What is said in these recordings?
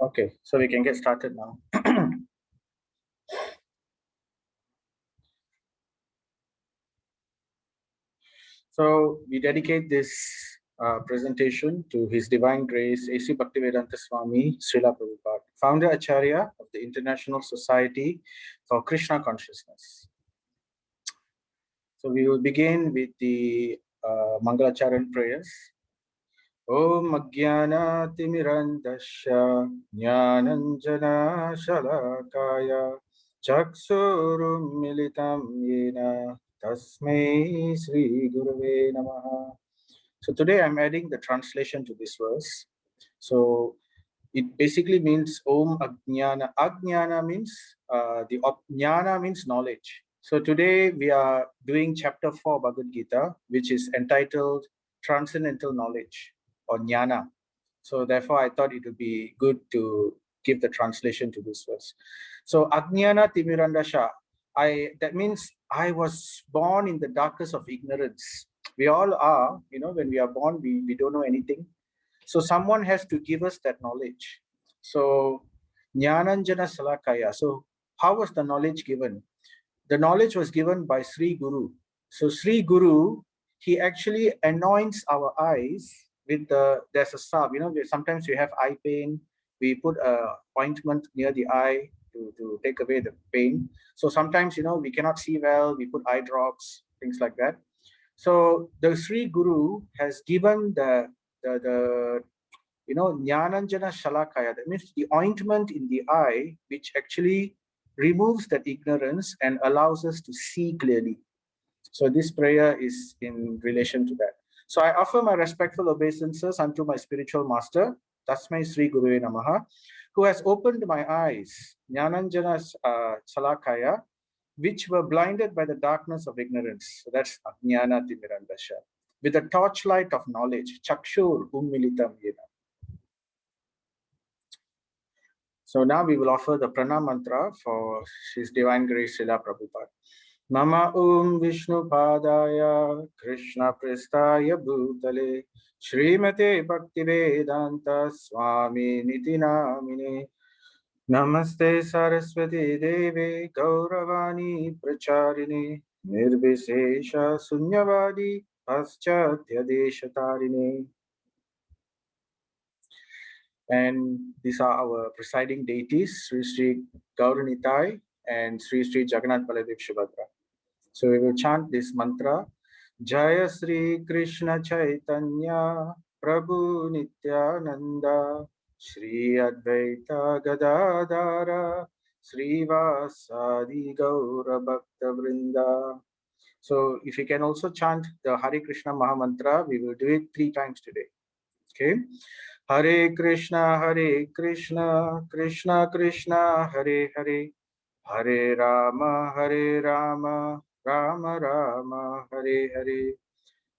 Okay, so we can get started now. So we dedicate this presentation to His Divine Grace, A.C. Bhaktivedanta Swami, Srila Prabhupada, Founder Acharya of the International Society for Krishna Consciousness. So we will begin with the Mangalacharan prayers. Om Ajnana Timirandasya Jnananjana Shalakaya Chaksurum Militam Yena Tasmai Sri Gurave Namaha. So today I'm adding the translation to this verse. So it basically means Om Ajnana. Ajnana means Jnana means knowledge. So today we are doing chapter 4 Bhagavad Gita, which is entitled Transcendental Knowledge or Jnana. So therefore I thought it would be good to give the translation to this verse. So Ajnana Timirandasha. That means I was born in the darkness of ignorance. We all are, when we are born, we don't know anything. So someone has to give us that knowledge. So Jnananjana Salakaya. So how was the knowledge given? The knowledge was given by Sri Guru. So Sri Guru, he actually anoints our eyes with there's a salve, sometimes we have eye pain. We put a ointment near the eye to take away the pain. So sometimes, we cannot see well, we put eye drops, things like that. So the Sri Guru has given the Jnananjana Shalakaya. That means the ointment in the eye, which actually removes that ignorance and allows us to see clearly. So this prayer is in relation to that. So I offer my respectful obeisances unto my spiritual master, Tasmai Sri Gurave Namaha, who has opened my eyes, Jnananjana Shalakaya, which were blinded by the darkness of ignorance. So that's Ajnana Timirandasha. With the torchlight of knowledge, Chakshur Ummilitam Yena. So now we will offer the Pranam Mantra for His Divine Grace Srila Prabhupada. Nama Vishnu Padaya Krishna Prestaya Bhutale Srimate Bhaktivedanta Swami Niti Namine Namaste Saraswati Devi Gauravani Pracharini Nirvisesha Sunyavadi Paschatya Deshatarine. And these are our presiding deities, Sri Sri Gauranitai and Sri Sri Jagannath Baladev Subhadra. So we will chant this mantra. Jaya Sri Krishna Chaitanya Prabhu Nityananda Sri Advaita Gadadara Sri Vasadi Gaura Bhakta Vrinda. So if you can also chant the Hare Krishna Maha Mantra, we will do it 3 times today. Okay. Hare Krishna, Krishna Krishna, Hare Hare, Hare Rama, Rama Rama, Hare Hare.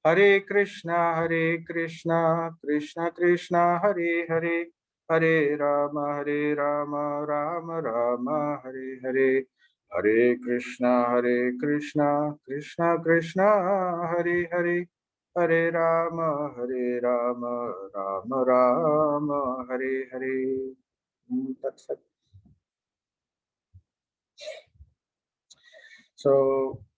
Hare Krishna, Krishna Krishna, Hare Hare, Hare Rama, Rama Rama, Hare Hare. Hare Krishna, Krishna Krishna, Hare Hare. Hare Rama, Rama Rama, Hare Hare. That's it. So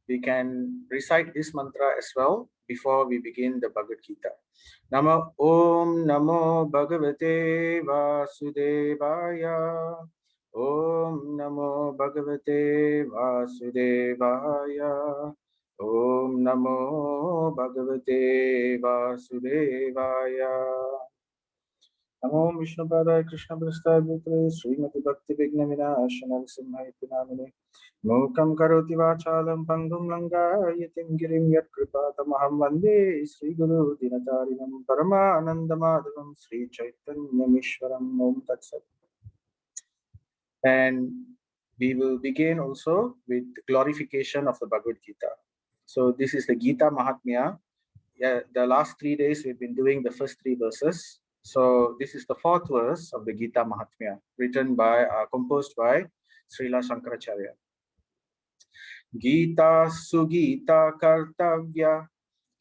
we can recite this mantra as well before we begin the Bhagavad Gita. Namo Om Namo Bhagavate Vasudevaya. Om Namo Bhagavate Vasudevaya. Om Namo Bhagavate Vasudevaya. Namo Vishnupadaya Krishna Prasthaya Bhutale Srimati Bhakti Vigna Vinashana Simhaiti Namine Mukam Karoti Vachalam Pangum Langayatim Girim Yat Kripatamaham Vande Sri Guru Dinatarinam Paramananda Madhavam Sri Chaitanya Mishwaram Om Tat Sat. And we will begin also with glorification of the Bhagavad Gita. So this is the Gita Mahatmya. Yeah, the last 3 days we've been doing the first 3 verses. So this is the 4th verse of the Gita Mahatmya, composed by Srila Shankaracharya. Gita Sugita Kartavya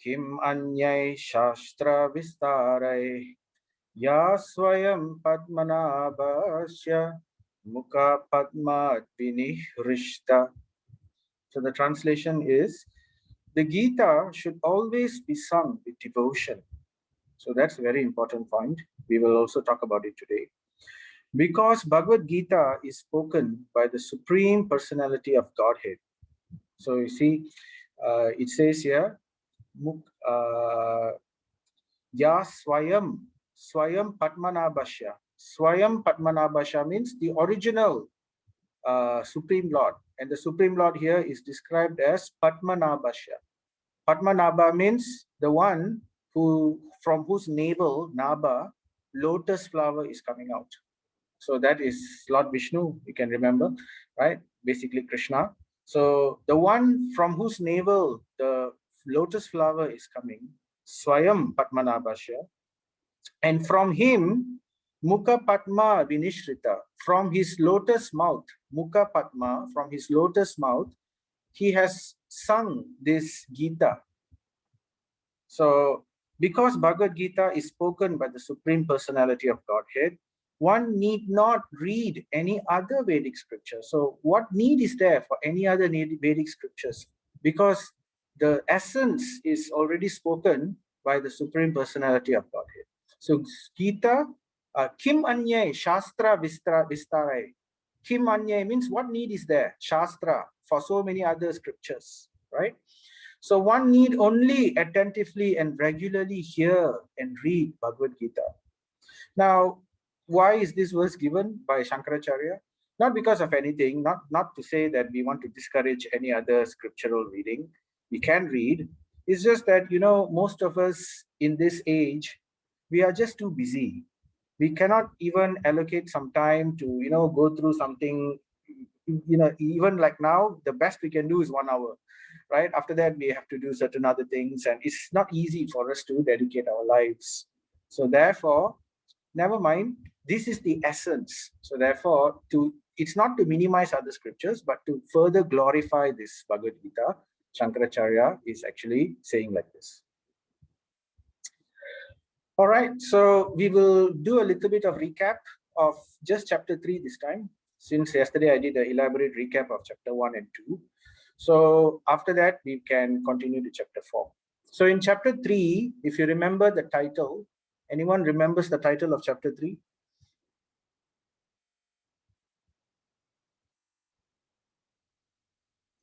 Kim Anyay Shastra Vistaray Ya swayam padmanabhasya mukha padma vinirishta. So the translation is, the Gita should always be sung with devotion. So that's a very important point. We will also talk about it today. Because Bhagavad Gita is spoken by the Supreme Personality of Godhead. So you see, it says here, Ya Swayam Padmanabhasya. Swayam Padmanabhasya means the original Supreme Lord. And the Supreme Lord here is described as Padmanabhasya. Padmanabha means the one from whose navel, Nabha, lotus flower is coming out. So that is Lord Vishnu, you can remember, right? Basically Krishna. So the one from whose navel the lotus flower is coming, Swayam Padmanabhasya, and from him, Mukha Padma Vinishrita, from his lotus mouth, Mukha Padma, from his lotus mouth, he has sung this Gita. So, because Bhagavad Gita is spoken by the Supreme Personality of Godhead, one need not read any other Vedic scripture. So, what need is there for any other Vedic scriptures? Because the essence is already spoken by the Supreme Personality of Godhead. So, Gita, Kim Anye Shastra Vistare. Kim Anye means what need is there? Shastra for so many other scriptures, right? So one need only attentively and regularly hear and read Bhagavad Gita. Now, why is this verse given by Shankaracharya? Not because of anything, not to say that we want to discourage any other scriptural reading. We can read. It's just that, most of us in this age, we are just too busy. We cannot even allocate some time to, go through something, even like now, the best we can do is 1 hour, right? After that, we have to do certain other things, and it's not easy for us to dedicate our lives. So therefore, never mind, this is the essence. So therefore, it's not to minimize other scriptures, but to further glorify this Bhagavad Gita, Shankaracharya is actually saying like this. All right, so we will do a little bit of recap of just chapter 3 this time, since yesterday I did an elaborate recap of chapter 1 and 2. So after that, we can continue to chapter 4. So in chapter 3, if you remember the title, anyone remembers the title of chapter 3?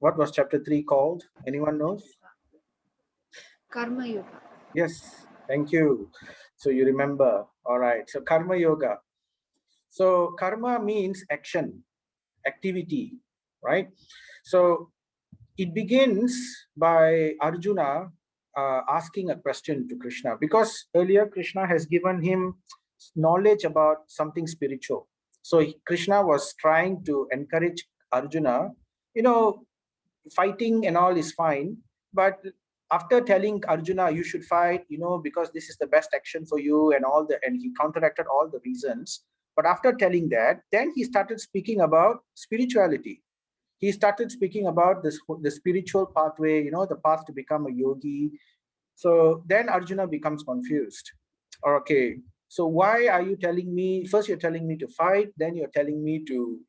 What was chapter 3 called? Anyone knows? Karma Yoga. Yes, thank you. So you remember. All right. So Karma Yoga. So karma means action, activity, right? So it begins by Arjuna asking a question to Krishna, because earlier Krishna has given him knowledge about something spiritual. So Krishna was trying to encourage Arjuna, fighting and all is fine, but after telling Arjuna, you should fight, because this is the best action for you and he counteracted all the reasons. But after telling that, then he started speaking about spirituality. He started speaking about the spiritual pathway, the path to become a yogi. So then Arjuna becomes confused. Okay, so why are you telling me? First, you're telling me to fight, then you're telling me to,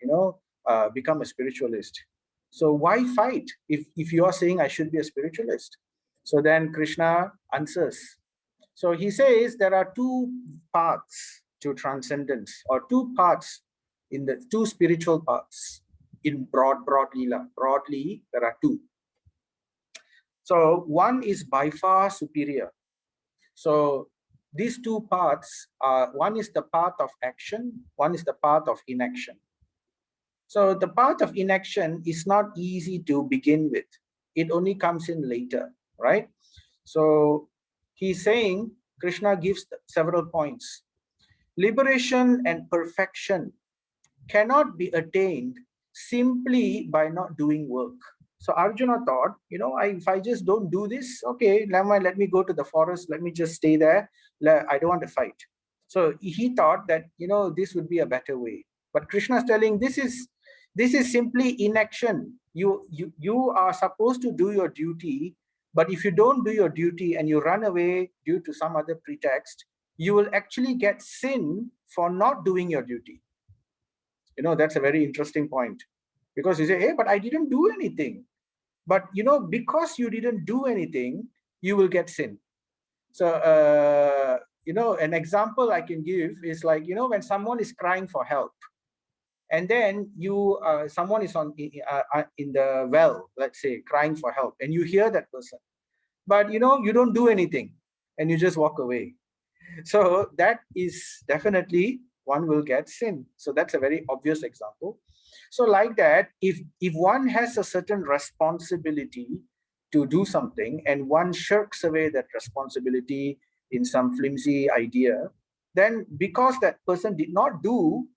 become a spiritualist. So why fight if you are saying I should be a spiritualist? So then Krishna answers. So he says there are two paths to transcendence, or two paths in the two spiritual paths in broadly, there are two. So one is by far superior. So these two paths are, one is the path of action, one is the path of inaction. So the path of inaction is not easy to begin with. It only comes in later, right? So he's saying, Krishna gives several points. Liberation and perfection cannot be attained simply by not doing work. So Arjuna thought, if I just don't do this, okay, let me go to the forest, let me just stay there. I don't want to fight. So he thought that, this would be a better way. But Krishna is telling, this is simply inaction. You are supposed to do your duty, but if you don't do your duty and you run away due to some other pretext, you will actually get sin for not doing your duty. That's a very interesting point, because you say, hey, but I didn't do anything. But because you didn't do anything, you will get sin. So an example I can give is like, when someone is crying for help, and then someone is in the well, let's say, crying for help, and you hear that person, but you don't do anything, and you just walk away. So that is definitely, one will get sin. So that's a very obvious example. So like that, if one has a certain responsibility to do something, and one shirks away that responsibility in some flimsy idea, then because that person did not do,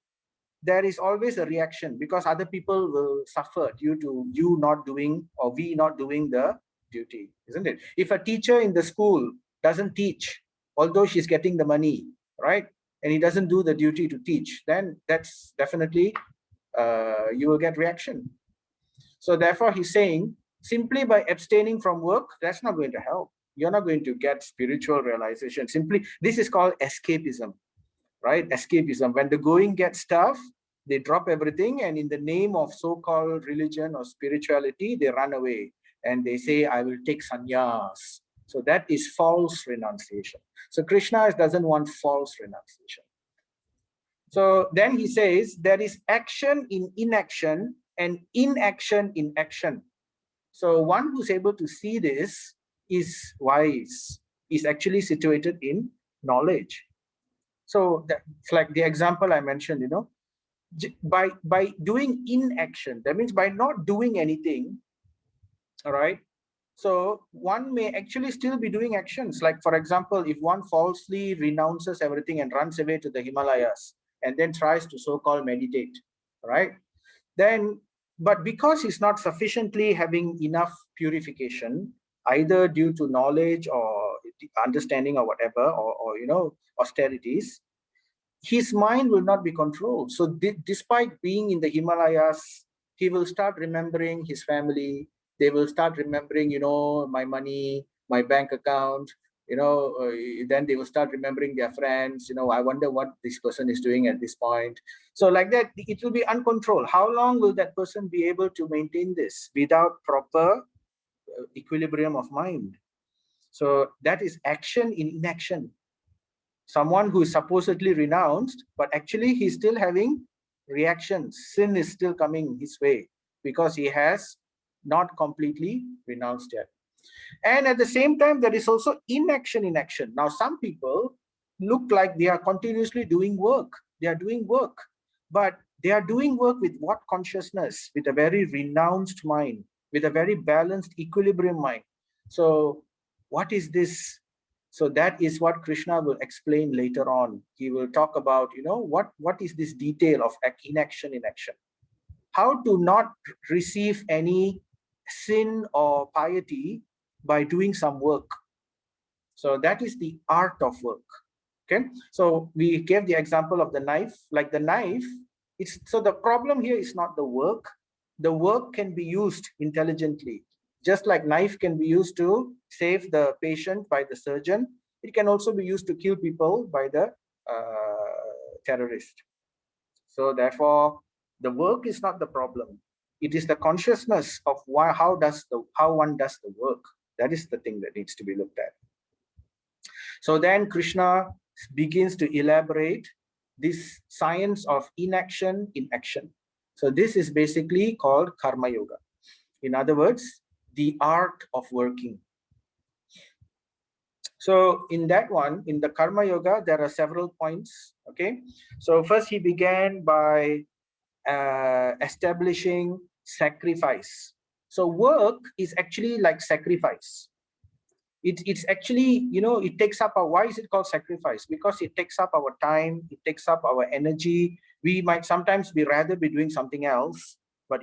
there is always a reaction, because other people will suffer due to you not doing, or we not doing the duty, isn't it? If a teacher in the school doesn't teach, although she's getting the money, right, and he doesn't do the duty to teach, then that's definitely, you will get reaction. So therefore he's saying, simply by abstaining from work, that's not going to help. You're not going to get spiritual realization. Simply, this is called escapism, right? Escapism. When the going gets tough, they drop everything, and in the name of so-called religion or spirituality, they run away and they say, I will take sannyas. So that is false renunciation. So Krishna doesn't want false renunciation. So then he says, there is action in inaction and inaction in action. So one who's able to see this is wise, is actually situated in knowledge. So that's like the example I mentioned, by doing inaction, that means by not doing anything, all right? So one may actually still be doing actions. Like, for example, if one falsely renounces everything and runs away to the Himalayas and then tries to so-called meditate, right? Then, but because he's not sufficiently having enough purification, either due to knowledge or understanding or whatever, or austerities, his mind will not be controlled. So despite being in the Himalayas, he will start remembering his family. They will start remembering, my money, my bank account, then they will start remembering their friends. I wonder what this person is doing at this point. So like that, it will be uncontrolled. How long will that person be able to maintain this without proper equilibrium of mind? So that is action in inaction. Someone who is supposedly renounced, but actually he's still having reactions. Sin is still coming his way because he has not completely renounced yet. And at the same time, there is also inaction in action. Now, some people look like they are continuously doing work. They are doing work, but they are doing work with what consciousness? With a very renounced mind, with a very balanced equilibrium mind. So what is this? So that is what Krishna will explain later on. He will talk about, what is this detail of inaction in action? How to not receive any sin or piety by doing some work. So that is the art of work. Okay. So we gave the example of the knife. Like the knife, so the problem here is not the work. The work can be used intelligently. Just like knife can be used to save the patient by the surgeon, it can also be used to kill people by the terrorist. So therefore, the work is not the problem. It is the consciousness of how one does the work. That is the thing that needs to be looked at. So then Krishna begins to elaborate this science of inaction in action. So this is basically called karma yoga. In other words, the art of working. So in that one, in the karma yoga, there are several points. Okay. So first he began by establishing sacrifice. So work is actually like sacrifice. It's actually, it takes up why is it called sacrifice? Because it takes up our time, it takes up our energy. We might sometimes be rather be doing something else, but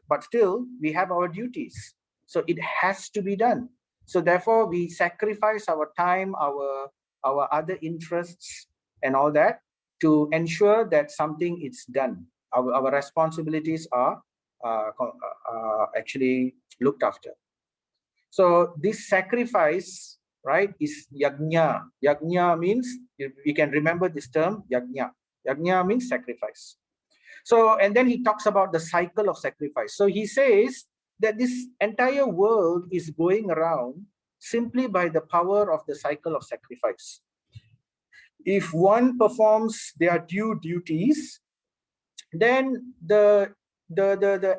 but still we have our duties. So it has to be done. So therefore we sacrifice our time, our other interests and all that to ensure that something is done. Our responsibilities are actually looked after. So this sacrifice right, is yajna. Yajna means, we can remember this term, yajna. Yajna means sacrifice. So, and then he talks about the cycle of sacrifice. So he says that this entire world is going around simply by the power of the cycle of sacrifice. If one performs their due duties, then the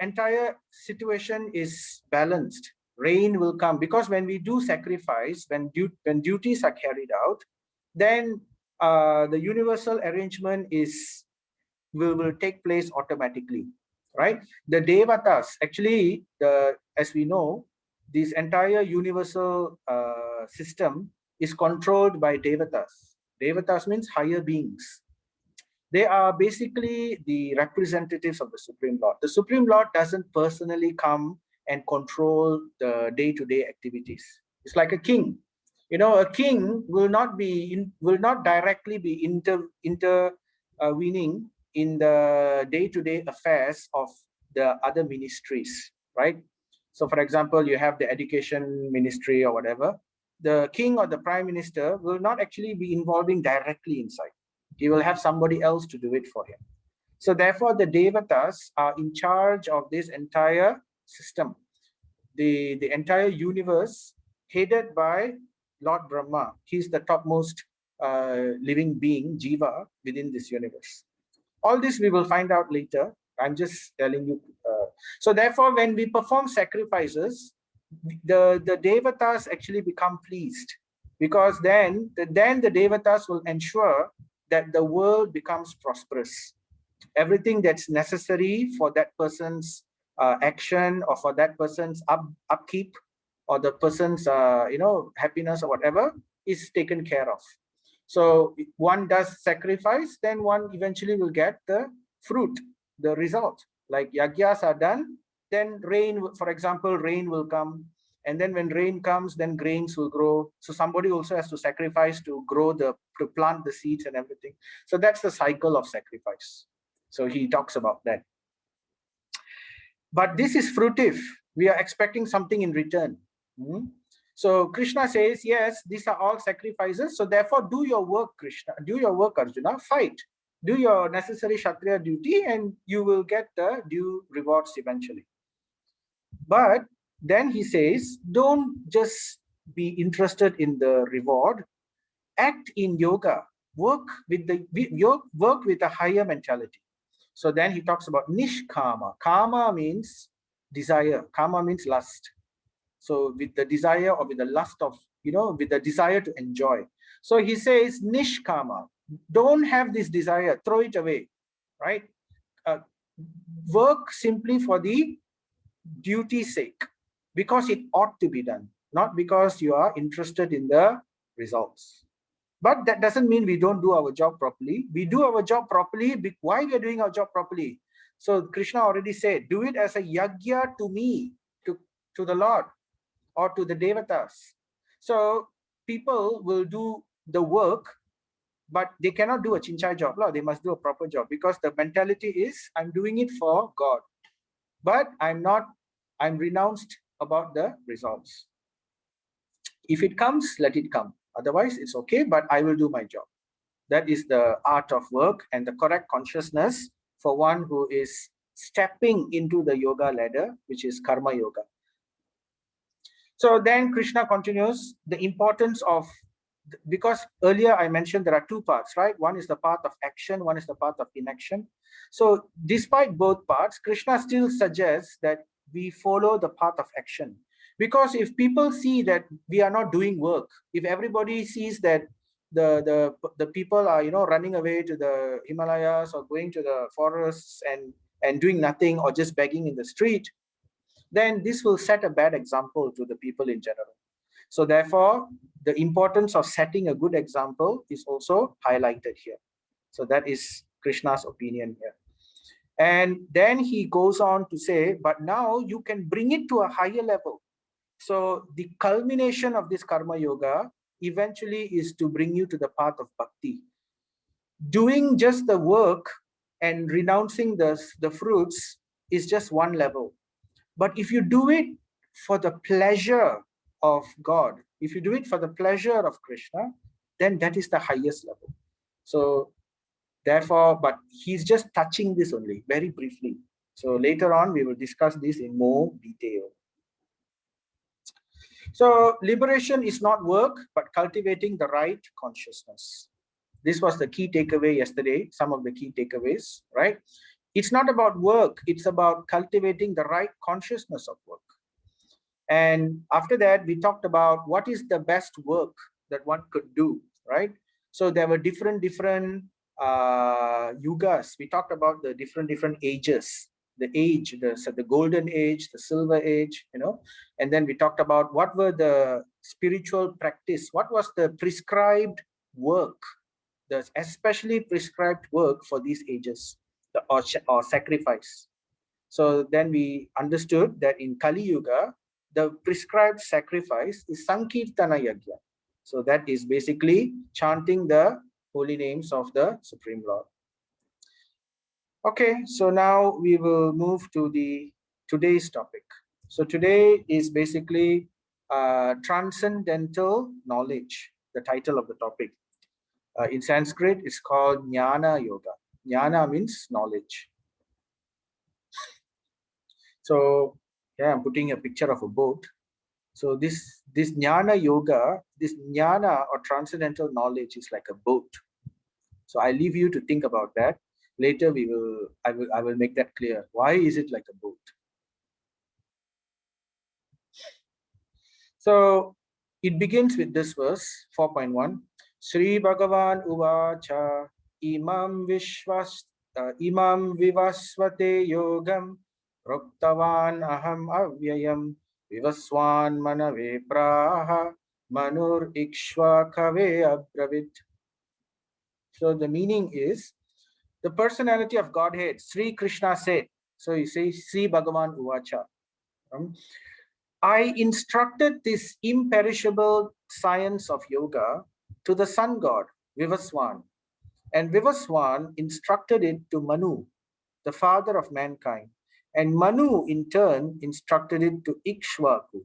entire situation is balanced. Rain will come, because when we do sacrifice, when duties are carried out, then the universal arrangement will take place automatically, right? The devatas, actually, as we know, this entire universal system is controlled by devatas. Devatas means higher beings. They are basically the representatives of the Supreme Lord. The Supreme Lord doesn't personally come and control the day-to-day activities. It's like a king. You know, a king will not directly be intervening in the day-to-day affairs of the other ministries, right? So, for example, you have the education ministry or whatever. The king or the prime minister will not actually be involving directly inside. He will have somebody else to do it for him. So therefore, the devatas are in charge of this entire system, the entire universe, headed by Lord Brahma. He's the topmost living being, jiva, within this universe. All this we will find out later. I'm just telling you. So therefore, when we perform sacrifices, the devatas actually become pleased, because then the devatas will ensure that the world becomes prosperous. Everything that's necessary for that person's action, or for that person's upkeep, or the person's happiness or whatever, is taken care of. So if one does sacrifice, then one eventually will get the fruit, the result. Like yagyas are done, then rain, for example, rain will come. And then when rain comes, then grains will grow. So somebody also has to sacrifice to to plant the seeds and everything. So that's the cycle of sacrifice. So he talks about that. But this is fruitive. We are expecting something in return. So Krishna says, yes, these are all sacrifices. So therefore, do your work, Krishna. Do your work, Arjuna. Fight. Do your necessary Kshatriya duty, and you will get the due rewards eventually. But then he says, don't just be interested in the reward. Act in yoga. Work with a higher mentality. So then he talks about nishkama. Kama means desire. Kama means lust. So with the desire, or with the lust of, with the desire to enjoy. So he says nishkama. Don't have this desire. Throw it away, right? Work simply for the duty's sake, because it ought to be done, not because you are interested in the results. But that doesn't mean we don't do our job properly. We do our job properly. Why we are doing our job properly? So Krishna already said, do it as a yagya to me, to the Lord, or to the devatas. So people will do the work, but they cannot do a chinchai job. They must do a proper job, because the mentality is, I'm doing it for God. But I'm renounced about the results. If it comes, let it come. Otherwise, it's okay, but I will do my job. That is the art of work and the correct consciousness for one who is stepping into the yoga ladder, which is karma yoga. So then Krishna continues the importance of, because earlier I mentioned there are two paths, right? One is the path of action, one is the path of inaction. So despite both paths, Krishna still suggests that we follow the path of action. Because if people see that we are not doing work, if everybody sees that the people are running away to the Himalayas, or going to the forests and doing nothing, or just begging in the street, then this will set a bad example to the people in general. So therefore, the importance of setting a good example is also highlighted here. So that is Krishna's opinion here. And then he goes on to say, but now you can bring it to a higher level. So the culmination of this karma yoga eventually is to bring you to the path of bhakti. Doing just the work and renouncing the fruits is just one level. But if you do it for the pleasure of God, if you do it for the pleasure of Krishna, then that is the highest level. So therefore, but he's just touching this only very briefly. So later on, we will discuss this in more detail. So liberation is not work, but cultivating the right consciousness. This was the key takeaway yesterday, some of the key takeaways, right? It's not about work, it's about cultivating the right consciousness of work. And after that, we talked about what is the best work that one could do, right? So there were different yugas. We talked about the different ages, the age, the golden age, the silver age, and then we talked about what were the spiritual practice, what was the prescribed work, the especially prescribed work for these ages, or sacrifice. So then we understood that in Kali Yuga, the prescribed sacrifice is Sankirtana Yajna. So that is basically chanting the holy names of the Supreme Lord. Okay, so now we will move to today's topic. So today is basically transcendental knowledge, the title of the topic. In Sanskrit, it's called Jnana Yoga. Jnana means knowledge. So yeah, I'm putting a picture of a boat. So this Jnana Yoga, this Jnana or transcendental knowledge is like a boat. So I leave you to think about that. Later I will make that clear. Why is it like a boat? So it begins with this verse 4.1. Sri Bhagavan Uvacha Imam Vivasvate Yogam Roktavan Aham Avyayam Vivaswan Manave Praha Manur Ikshva Kave Abravit. So the meaning is the personality of Godhead, Sri Krishna said. So you say Sri Bhagavan Uvacha. I instructed this imperishable science of yoga to the sun god, Vivaswan. And Vivaswan instructed it to Manu, the father of mankind. And Manu, in turn, instructed it to Ikshvaku.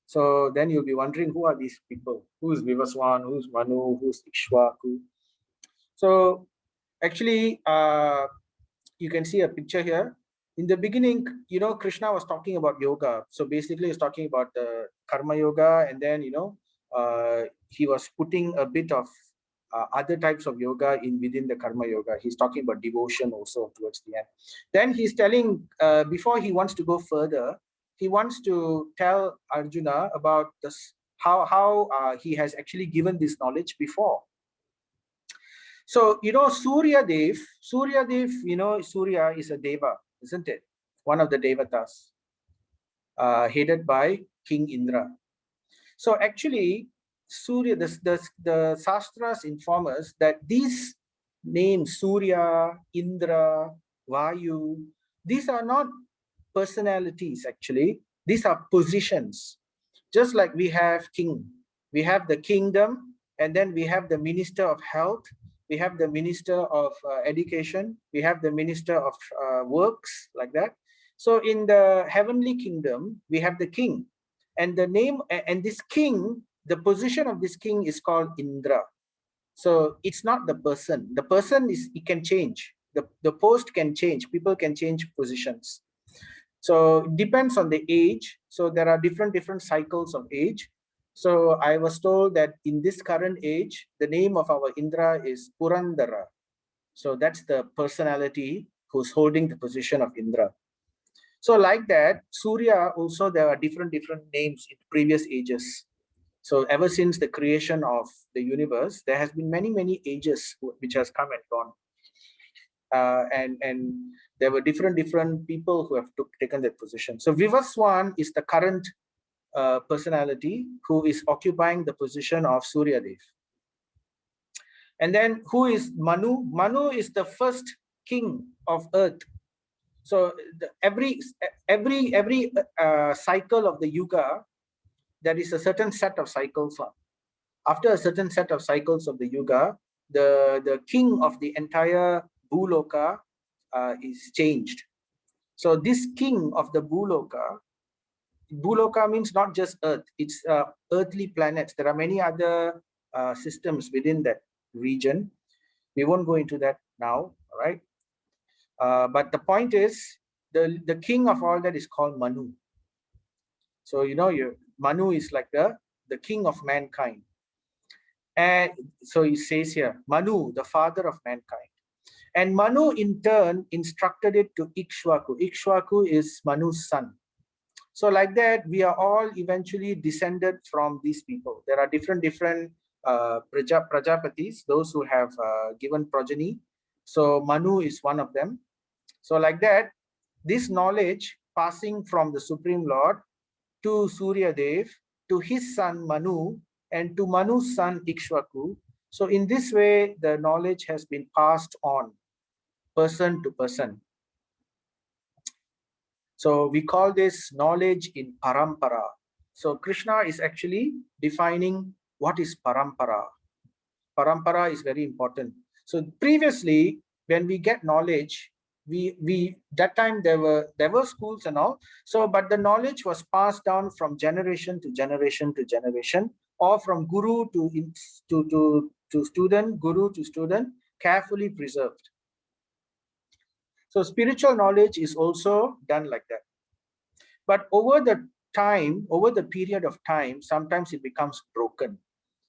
So then you'll be wondering, who are these people? Who is Vivaswan? Who's Manu? Who's Ikshvaku? So actually, you can see a picture here. In the beginning, Krishna was talking about yoga. So basically, he's talking about the karma yoga, and then he was putting a bit of other types of yoga within the karma yoga. He's talking about devotion also towards the end. Then he's telling, before he wants to go further, he wants to tell Arjuna about this, how he has actually given this knowledge before. So, Surya Dev, Surya is a deva, isn't it? One of the devatas, headed by King Indra. So actually, Surya, the Shastras inform us that these names, Surya, Indra, Vayu, these are not personalities actually. These are positions. Just like we have king, we have the kingdom, and then we have the minister of health, we have the minister of education, we have the minister of works, like that. So in the heavenly kingdom, we have the king, and the name, and this king, the position of this king is called Indra. So it's not the person. The person it can change. The post can change. People can change positions. So it depends on the age. So there are different cycles of age. So I was told that in this current age, the name of our Indra is Purandara. So that's the personality who's holding the position of Indra. So like that, Surya also, there are different names in previous ages. So ever since the creation of the universe, there has been many ages which has come and gone. And there were different people who have taken that position. So Vivaswan is the current personality who is occupying the position of Suryadev. And then who is Manu? Manu is the first king of earth. So every cycle of the yuga, there is a certain set of cycles. After a certain set of cycles of the yuga, the king of the entire Bhuloka is changed. So this king of the Bhuloka, Bhuloka means not just Earth, it's earthly planets. There are many other systems within that region. We won't go into that now, all right? But the point is, the king of all that is called Manu. So, Manu is like the king of mankind. And so he says here, Manu, the father of mankind. And Manu in turn instructed it to Ikshwaku. Ikshwaku is Manu's son. So like that, we are all eventually descended from these people. There are different Prajapatis, those who have given progeny. So Manu is one of them. So like that, this knowledge passing from the Supreme Lord to Surya Dev, to his son Manu, and to Manu's son Ikshwaku. So in this way, the knowledge has been passed on person to person. So we call this knowledge in parampara. So Krishna is actually defining what is parampara. Parampara is very important. So previously, when we get knowledge, we that time there were schools and all. So, but the knowledge was passed down from generation to generation to generation, or from guru to student, guru to student, carefully preserved. So spiritual knowledge is also done like that. But over the period of time, sometimes it becomes broken.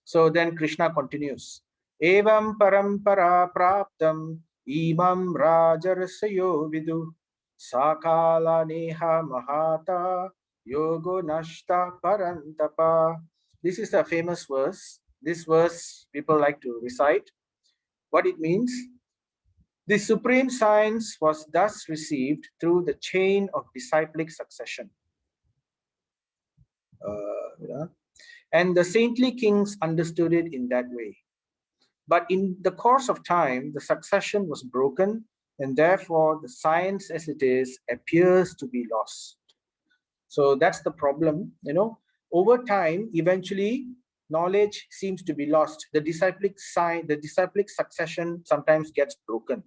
So then Krishna continues, Evam parampara praptam imam rajarsayo vidu sakala neha mahata yogo nashta parantapa. This is a famous verse. This verse people like to recite. What it means? The supreme science was thus received through the chain of disciplic succession. And the saintly kings understood it in that way. But in the course of time, the succession was broken, and therefore the science as it is appears to be lost. So that's the problem. Over time, eventually, knowledge seems to be lost. The disciplic succession sometimes gets broken.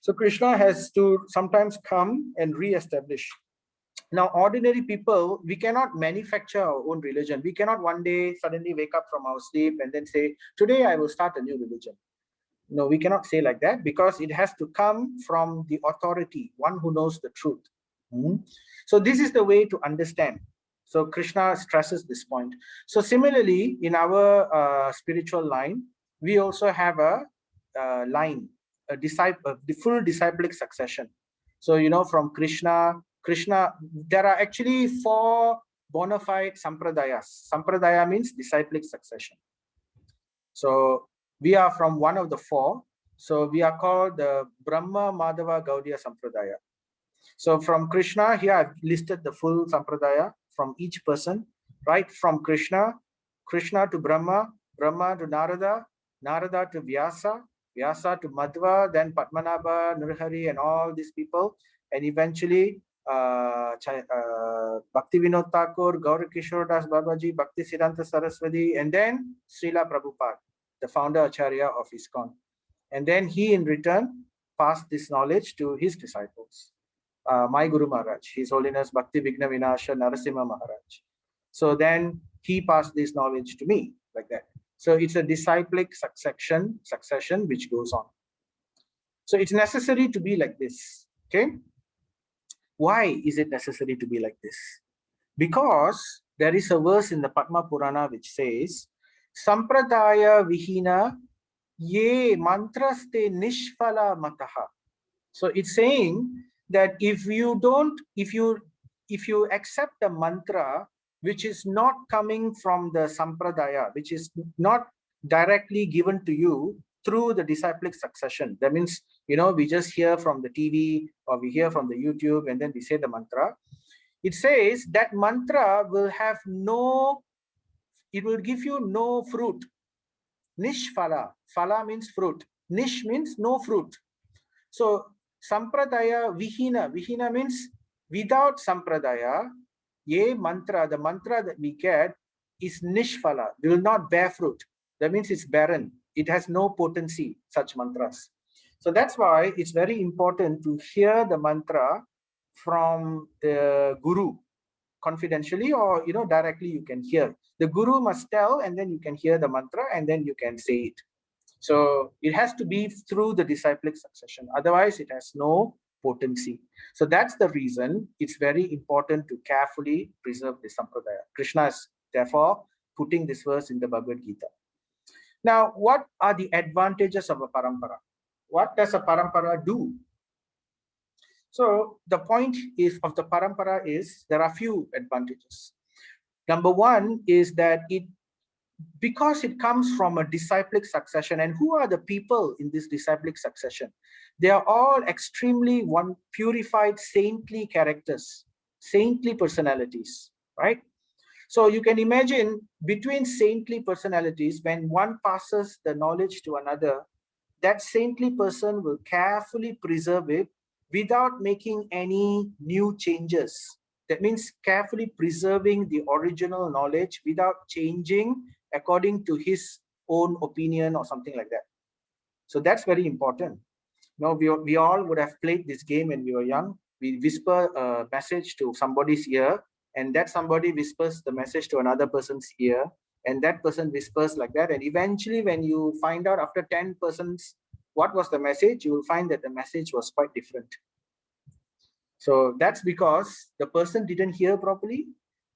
So Krishna has to sometimes come and re-establish. Now, ordinary people, we cannot manufacture our own religion. We cannot one day suddenly wake up from our sleep and then say, today I will start a new religion. No, we cannot say like that, because it has to come from the authority, one who knows the truth. So this is the way to understand. So Krishna stresses this point. So similarly, in our spiritual line, we also have a line, the full disciplic succession. So, from Krishna, there are actually 4 bona fide sampradayas. Sampradaya means disciplic succession. So we are from one of the 4. So we are called the Brahma Madhava Gaudiya Sampradaya. So from Krishna, here I've listed the full sampradaya from each person, right? From Krishna to Brahma, Brahma to Narada, Narada to Vyasa, Vyasa to Madhva, then Padmanabha, Nrihari, and all these people, and eventually Bhakti Vinod Thakur, Gaura Kishore Das Babaji, Bhakti Siddhanta Saraswati, and then Srila Prabhupada, the founder Acharya of ISKCON. And then he in return passed this knowledge to his disciples. My Guru Maharaj, His Holiness Bhakti Vigna Vinasha Narasimha Maharaj. So then he passed this knowledge to me, like that. So it's a disciplic succession which goes on. So it's necessary to be like this. Okay? Why is it necessary to be like this? Because there is a verse in the Padma Purana which says, Sampradaya Vihina Ye Mantraste Nishphala Mataha. So it's saying that if you accept a mantra which is not coming from the sampradaya, which is not directly given to you through the disciplic succession, that means, we just hear from the TV or we hear from the YouTube and then we say the mantra. It says that mantra will give you no fruit. Nishphala. Phala means fruit. Nish means no fruit. So sampradaya vihina. Vihina means without sampradaya. The mantra that we get is nishphala. It will not bear fruit. That means it's barren. It has no potency, such mantras. So that's why it's very important to hear the mantra from the guru, confidentially, or directly you can hear. The guru must tell, and then you can hear the mantra, and then you can say it. So it has to be through the disciplic succession. Otherwise, it has no potency. So that's the reason it's very important to carefully preserve the sampradaya. Krishna is therefore putting this verse in the Bhagavad Gita. Now, what are the advantages of a parampara? What does a parampara do? So the point is of the parampara is there are few advantages. Number one is that because it comes from a disciplic succession, and who are the people in this disciplic succession? They are all extremely purified, saintly characters, saintly personalities, right? So you can imagine between saintly personalities, when one passes the knowledge to another, that saintly person will carefully preserve it without making any new changes. That means carefully preserving the original knowledge without changing according to his own opinion or something like that. So that's very important. We all would have played this game when we were young. We whisper a message to somebody's ear, and that somebody whispers the message to another person's ear, and that person whispers like that. And eventually, when you find out after 10 persons what was the message, you will find that the message was quite different. So that's because the person didn't hear properly,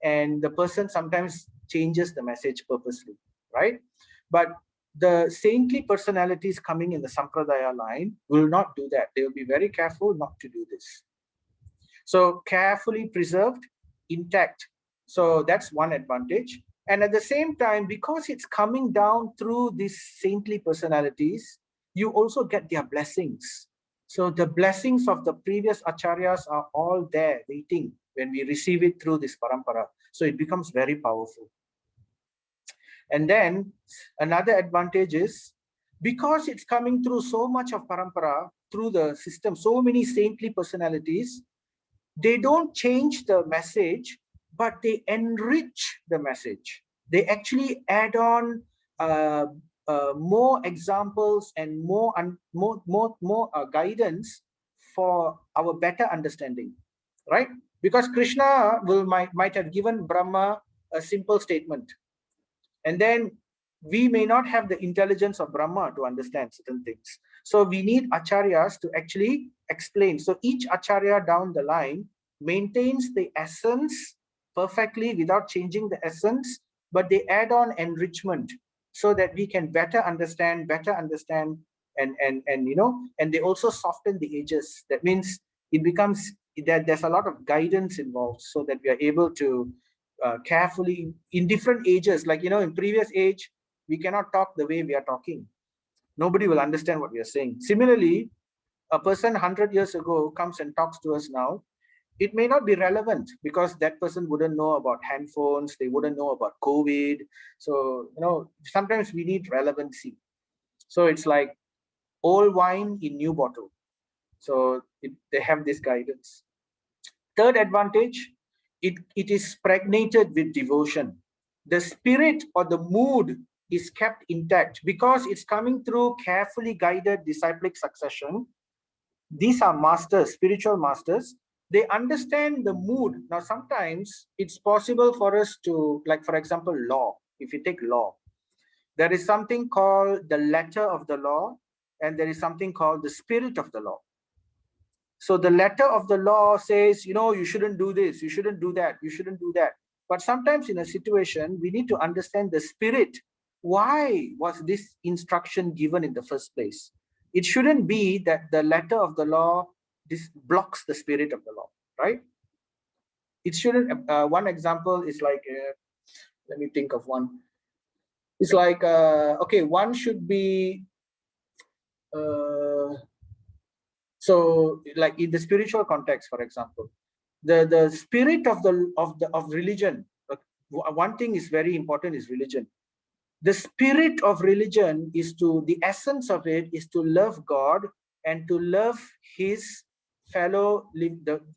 and the person sometimes changes the message purposely, right? But the saintly personalities coming in the Sampradaya line will not do that. They will be very careful not to do this. So carefully preserved, intact. So that's one advantage. And at the same time, because it's coming down through these saintly personalities, you also get their blessings. So the blessings of the previous acharyas are all there waiting when we receive it through this parampara. So it becomes very powerful. And then another advantage is because it's coming through so much of parampara, through the system, so many saintly personalities, they don't change the message, but they enrich the message. They actually add on more examples and more guidance for our better understanding, right? Because Krishna might have given Brahma a simple statement, and then we may not have the intelligence of Brahma to understand certain things. So we need acharyas to actually explain. So each acharya down the line maintains the essence perfectly without changing the essence, but they add on enrichment so that we can better understand, and they also soften the edges. That means it becomes that there's a lot of guidance involved so that we are able to carefully in different ages, like in previous age we cannot talk the way we are talking. Nobody will understand what we are saying. Similarly, a person 100 years ago comes and talks to us now, it may not be relevant because that person wouldn't know about handphones, they wouldn't know about COVID. So sometimes we need relevancy. So it's like old wine in new bottle. So they have this guidance. Third advantage, it is pregnated with devotion. The spirit or the mood is kept intact because it's coming through carefully guided disciplic succession. These are masters, spiritual masters. They understand the mood. Now, sometimes it's possible for us to, like, for example, law. If you take law, there is something called the letter of the law, and there is something called the spirit of the law. So the letter of the law says, you shouldn't do this, you shouldn't do that, you shouldn't do that. But sometimes in a situation, we need to understand the spirit. Why was this instruction given in the first place? It shouldn't be that the letter of the law blocks the spirit of the law, right? It shouldn't. One example is like, let me think of one. It's like, okay, one should be, so like in the spiritual context, for example, the spirit of religion, one thing is very important is religion. The spirit of religion is the essence of it is to love God and to love his fellow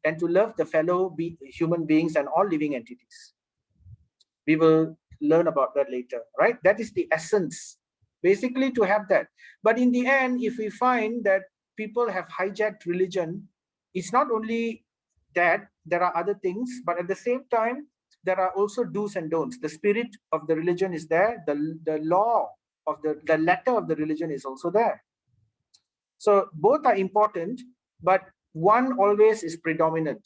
and to love the fellow human beings and all living entities. We will learn about that later, right? That is the essence, basically, to have that. But in the end, if we find that people have hijacked religion, it's not only that there are other things, but at the same time, there are also do's and don'ts. The spirit of the religion is there. The law of the letter of the religion is also there. So both are important, but one always is predominant.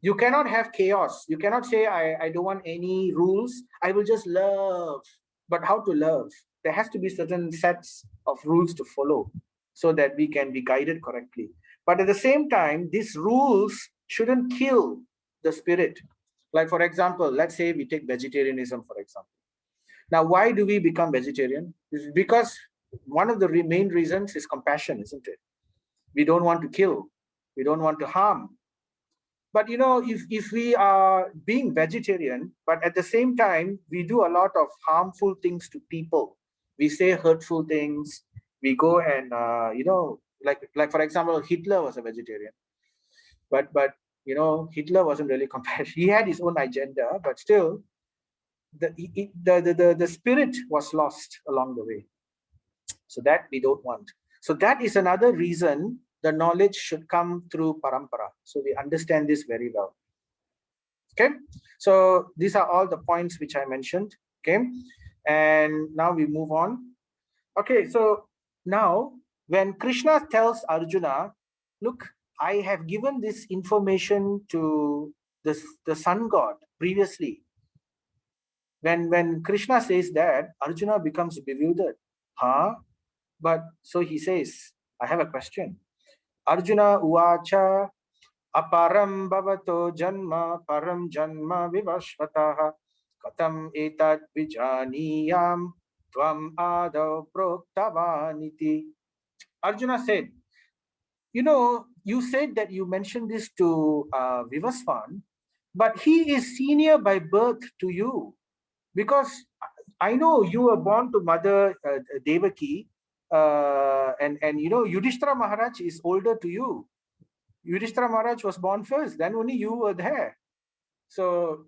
You cannot have chaos. You cannot say, I don't want any rules. I will just love. But how to love? There has to be certain sets of rules to follow so that we can be guided correctly. But at the same time, these rules shouldn't kill the spirit. Like, for example, let's say we take vegetarianism, for example. Now, why do we become vegetarian? It's because one of the main reasons is compassion, isn't it? We don't want to kill. We don't want to harm. But if we are being vegetarian, but at the same time, we do a lot of harmful things to people. We say hurtful things. We go and, like for example, Hitler was a vegetarian. But Hitler wasn't really compassionate. He had his own agenda, but still, the spirit was lost along the way. So that we don't want. So that is another reason the knowledge should come through parampara. So we understand this very well. Okay. So these are all the points which I mentioned. Okay. And now we move on. Okay. So now when Krishna tells Arjuna, look, I have given this information to the sun god previously. When Krishna says that, Arjuna becomes bewildered. Huh? But so he says, I have a question. Arjuna uvacha aparam bhavato janma param janma vivashvataha katam etat vijaniyam tvam adav proktavaniti. Arjuna said, you said that you mentioned this to Vivasvan, but he is senior by birth to you, because I know you were born to Mother Devaki, and Yudhishthira Maharaj is older to you. Yudhishthira Maharaj was born first, then only you were there. So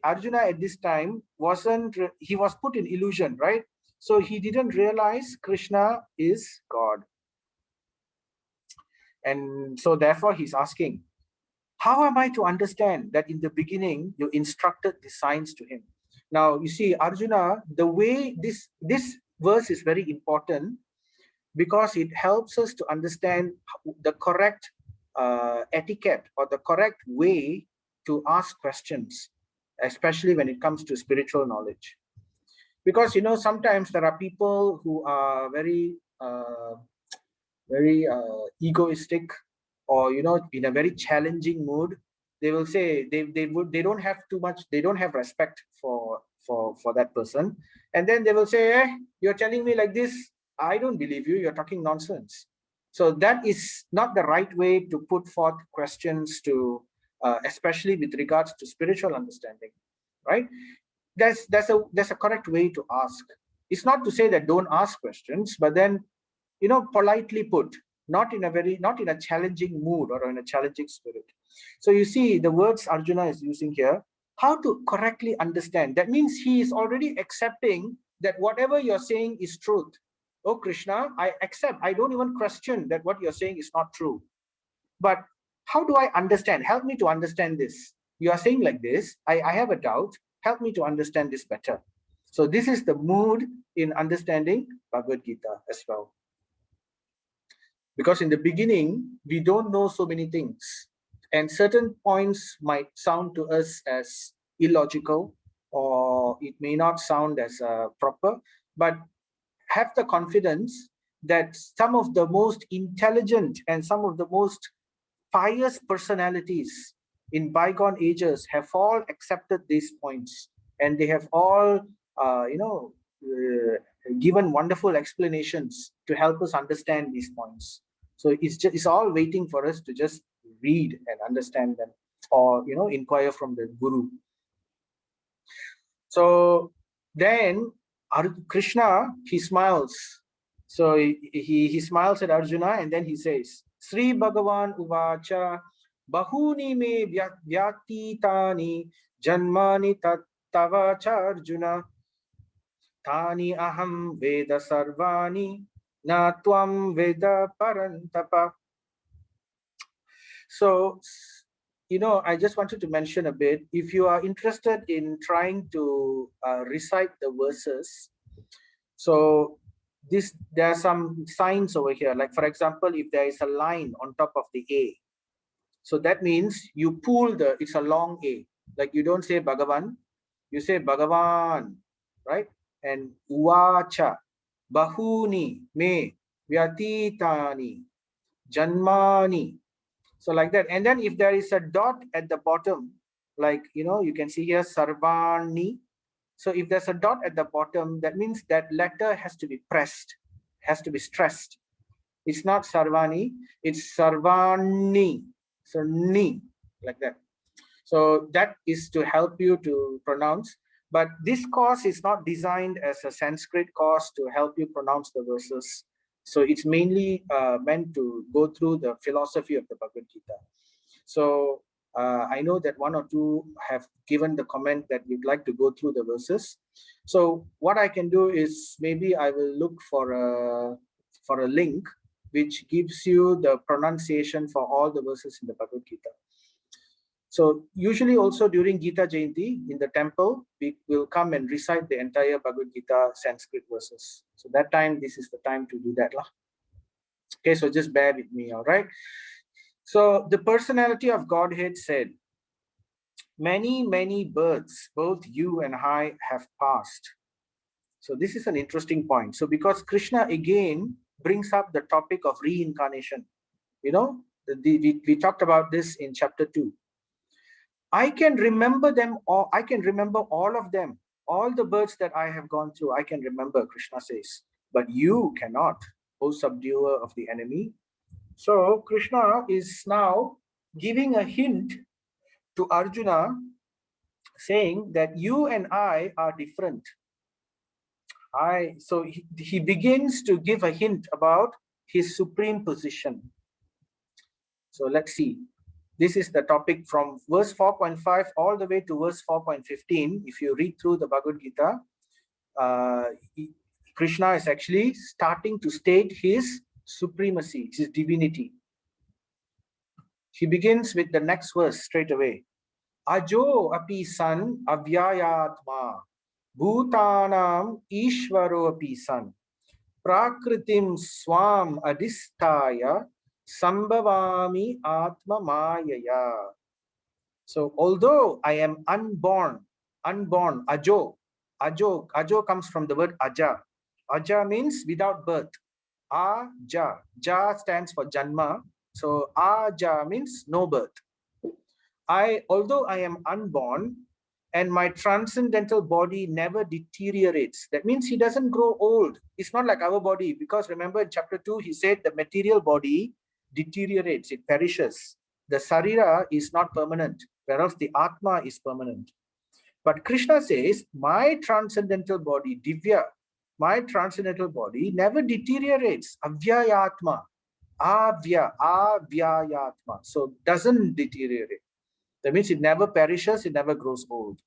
Arjuna at this time he was put in illusion, right? So he didn't realize Krishna is God. And so therefore he's asking, how am I to understand that in the beginning you instructed the signs to him? Now, you see, Arjuna, the way this verse is very important because it helps us to understand the correct etiquette or the correct way to ask questions, especially when it comes to spiritual knowledge. Because, sometimes there are people who are very egoistic, or in a very challenging mood. They will say they don't have too much, they don't have respect for that person, and then they will say, you're telling me like this, I don't believe you, you're talking nonsense. So that is not the right way to put forth questions to especially with regards to spiritual understanding, right? There's a correct way to ask. It's not to say that don't ask questions, but then politely put, not in a challenging mood or in a challenging spirit. So you see the words Arjuna is using here, how to correctly understand. That means he is already accepting that whatever you're saying is truth. Oh Krishna, I accept. I don't even question that what you're saying is not true. But how do I understand? Help me to understand this. You are saying like this. I have a doubt. Help me to understand this better. So this is the mood in understanding Bhagavad Gita as well. Because in the beginning, we don't know so many things. And certain points might sound to us as illogical, or it may not sound as proper. But have the confidence that some of the most intelligent and some of the most pious personalities in bygone ages have all accepted these points, and they have all given wonderful explanations to help us understand these points. So it's all waiting for us to just read and understand them, or inquire from the guru. So then Krishna, he smiles. So he smiles at Arjuna, and then he says, Sri Bhagavan Uvacha Bahuni me vyatitani janmani tattavacha Arjuna Tani aham veda sarvani na tvam veda parantapa. So I just wanted to mention a bit. If you are interested in trying to recite the verses, so there are some signs over here. Like for example, if there is a line on top of the A, so that means you pull it's a long A. Like you don't say Bhagavan, you say Bhagavan, right? And Uvacha, Bahuni, Me, Vyatitani, Janmani. So like that. And then if there is a dot at the bottom, like, you can see here Sarvani. So if there's a dot at the bottom, that means that letter has to be pressed, has to be stressed. It's not Sarvani, it's Sarvani. So ni, like that. So that is to help you to pronounce. But this course is not designed as a Sanskrit course to help you pronounce the verses. So it's mainly meant to go through the philosophy of the Bhagavad Gita. So I know that one or two have given the comment that you'd like to go through the verses. So what I can do is maybe I will look for a link which gives you the pronunciation for all the verses in the Bhagavad Gita. So usually also during Gita Jayanti in the temple, we will come and recite the entire Bhagavad Gita Sanskrit verses. So that time, this is the time to do that. Okay, so just bear with me, all right? So the personality of Godhead said, many, many births, both you and I have passed. So this is an interesting point. So because Krishna again brings up the topic of reincarnation, we talked about this in chapter 2. I can remember them, or I can remember all of them, all the births that I have gone through, I can remember, Krishna says, but you cannot, O subduer of the enemy. So Krishna is now giving a hint to Arjuna, saying that you and I are different. So he begins to give a hint about his supreme position. So let's see. This is the topic from verse 4.5 all the way to verse 4.15. If you read through the Bhagavad Gita, Krishna is actually starting to state his supremacy, his divinity. He begins with the next verse straight away. Ajo api san avyayatma bhutanam ishvaro api san prakritim swam adistaya sambhavami atma mayaya. So although I am unborn, ajo comes from the word aja. Aja means without birth. Aja, ja stands for janma. So aja means no birth. Although I am unborn and my transcendental body never deteriorates, that means he doesn't grow old. It's not like our body, because remember in chapter 2, he said the material body deteriorates, it perishes. The sarira is not permanent, whereas the atma is permanent. But Krishna says, my transcendental body, divya, my transcendental body never deteriorates. Avyayatma, avyayatma. So doesn't deteriorate. That means it never perishes, it never grows old.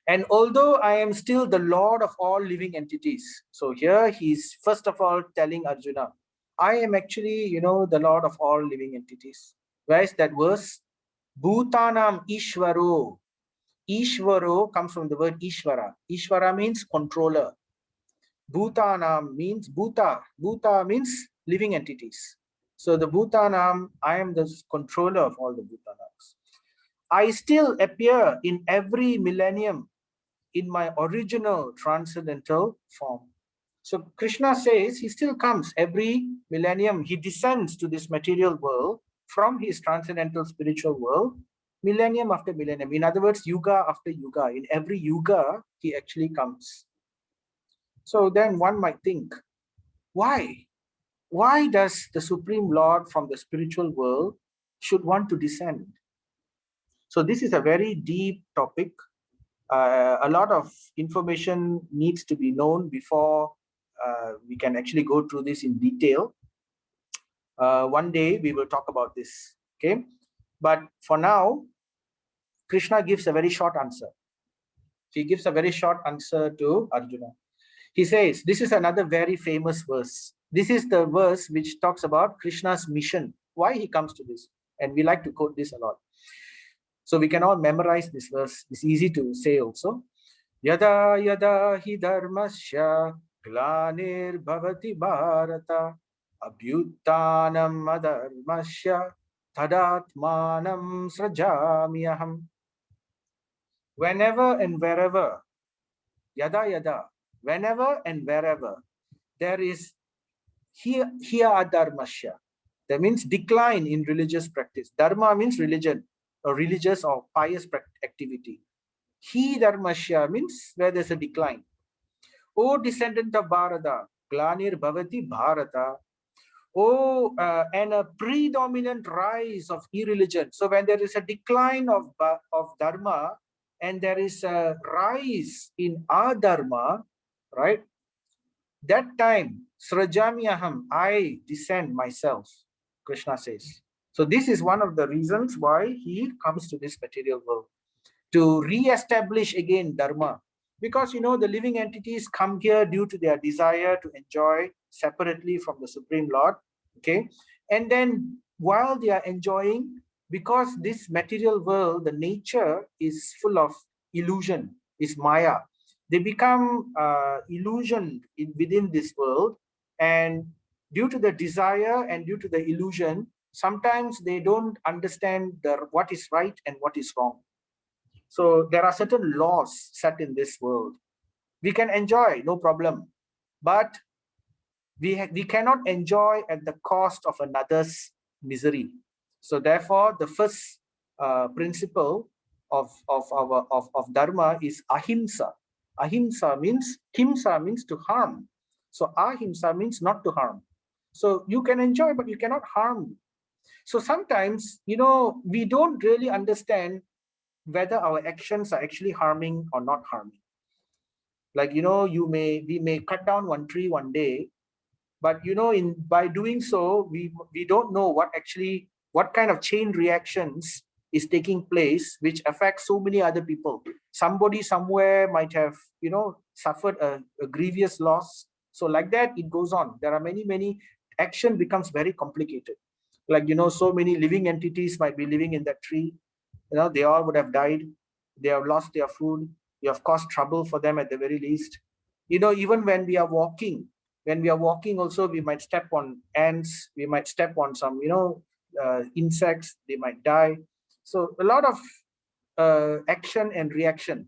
And although I am still the Lord of all living entities, so here he's first of all telling Arjuna, I am actually, the Lord of all living entities. Where is that verse? Bhutanam Ishvaro. Ishvaro comes from the word Ishvara. Ishvara means controller. Bhutanam means Bhuta. Bhuta means living entities. So the Bhutanam, I am the controller of all the Bhutanams. I still appear in every millennium in my original transcendental form. So Krishna says he still comes every millennium. He descends to this material world from his transcendental spiritual world, millennium after millennium. In other words, yuga after yuga. In every yuga, he actually comes. So then one might think, why? Why does the Supreme Lord from the spiritual world should want to descend? So this is a very deep topic. A lot of information needs to be known before we can actually go through this in detail. One day we will talk about this, okay? But for now, Krishna gives a very short answer. He gives a very short answer to Arjuna. He says, this is another very famous verse. This is the verse which talks about Krishna's mission, why he comes to this. And we like to quote this a lot. So we can all memorize this verse. It's easy to say also. Yada yada hi dharmasya glanir bhavati bharata abhyuttanam adharmasya tadatmanam srajamyaham. Whenever and wherever, yada yada, whenever and wherever there is here adharmasya, that means decline in religious practice. Dharma means religion, or religious or pious activity. He dharmasya means where there's a decline. O descendant of Bharata, Glanir Bhavati Bharata. And a predominant rise of irreligion. So when there is a decline of dharma and there is a rise in adharma, right? That time, Srajamyaham, I descend myself, Krishna says. So this is one of the reasons why he comes to this material world, to re-establish again dharma. Because, the living entities come here due to their desire to enjoy separately from the Supreme Lord, okay? And then while they are enjoying, because this material world, the nature is full of illusion, is Maya. They become illusioned within this world, and due to the desire and due to the illusion, sometimes they don't understand what is right and what is wrong. So there are certain laws set in this world. We can enjoy, no problem, but we cannot enjoy at the cost of another's misery. So therefore, the first principle of dharma is ahimsa. Ahimsa means, himsa means to harm. So ahimsa means not to harm. So you can enjoy, but you cannot harm. So sometimes, we don't really understand whether our actions are actually harming or not harming. Like, we may cut down one tree one day, but by doing so, we don't know what kind of chain reactions is taking place, which affects so many other people. Somebody somewhere might have suffered a grievous loss. So like that, it goes on. There are many action becomes very complicated. Like, so many living entities might be living in that tree. They all would have died. They have lost their food. You have caused trouble for them at the very least. Even when we are walking also, we might step on ants, we might step on some insects, they might die. So a lot of action and reaction.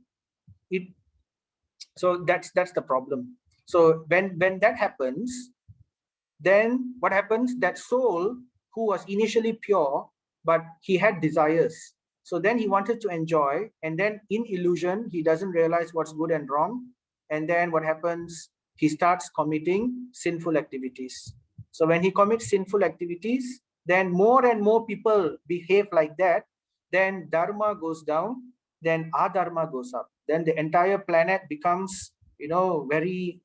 So that's the problem. So when that happens, then what happens? That soul who was initially pure, but he had desires. So then he wanted to enjoy, and then in illusion, he doesn't realize what's good and wrong. And then what happens? He starts committing sinful activities. So when he commits sinful activities, then more and more people behave like that. Then dharma goes down, then adharma goes up. Then the entire planet becomes, very,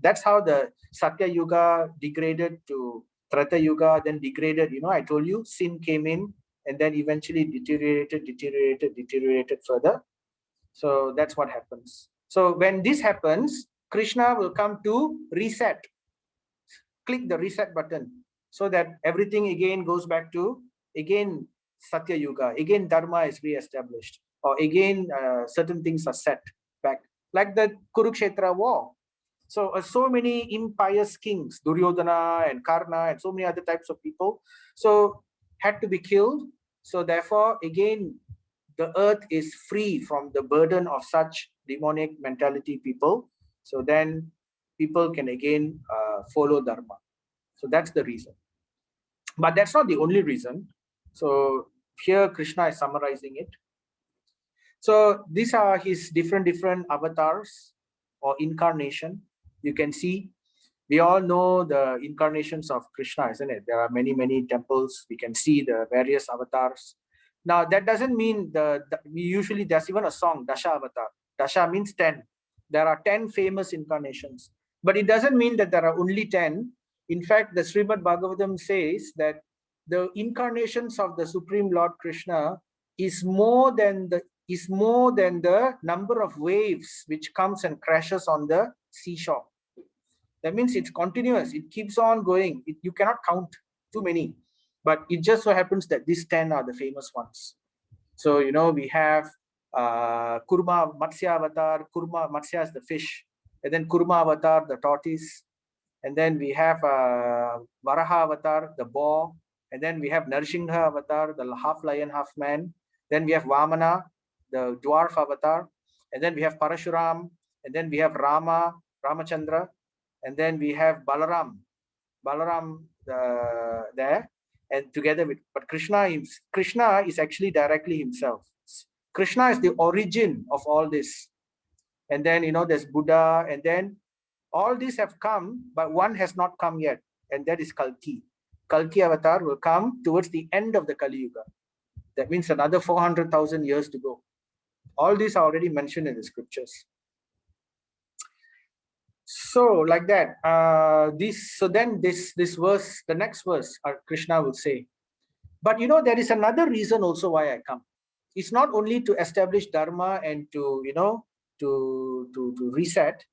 that's how the Satya Yuga degraded to Treta Yuga, then degraded. I told you, sin came in and then eventually deteriorated further. So that's what happens. So when this happens, Krishna will come to reset. Click the reset button so that everything again goes back to, again, Satya Yuga. Again, Dharma is re-established. Or again, certain things are set back. Like the Kurukshetra war. So many impious kings, Duryodhana and Karna and so many other types of people, so had to be killed. So therefore, again, the earth is free from the burden of such demonic mentality people. So then people can again follow Dharma. So that's the reason. But that's not the only reason. So here Krishna is summarizing it. So these are his different avatars or incarnation. You can see, we all know the incarnations of Krishna, isn't it? There are many temples. We can see the various avatars. Now that doesn't mean we usually, there's even a song, Dasha Avatar. Dasha means 10. There are 10 famous incarnations, but it doesn't mean that there are only 10. In fact, the Srimad Bhagavatam says that the incarnations of the Supreme Lord Krishna is more than the number of waves which comes and crashes on the seashore. That means it's continuous. It keeps on going. You cannot count too many. But it just so happens that these 10 are the famous ones. So, we have Kurma Matsya Avatar. Kurma Matsya is the fish. And then Kurma Avatar, the tortoise. And then we have Varaha Avatar, the boar. And then we have Narshingha Avatar, the half lion, half man. Then we have Vamana, the dwarf avatar. And then we have Parashuram. And then we have Ramachandra. And then we have Balaram there. And together with, but Krishna is actually directly himself. Krishna is the origin of all this. And then, there's Buddha, and then all these have come, but one has not come yet, and that is Kalki. Kalki avatar will come towards the end of the Kali Yuga. That means another 400,000 years to go. All these are already mentioned in the scriptures. So like that, this verse, the next verse, Krishna will say, but there is another reason also why I come. It's not only to establish dharma and to to reset.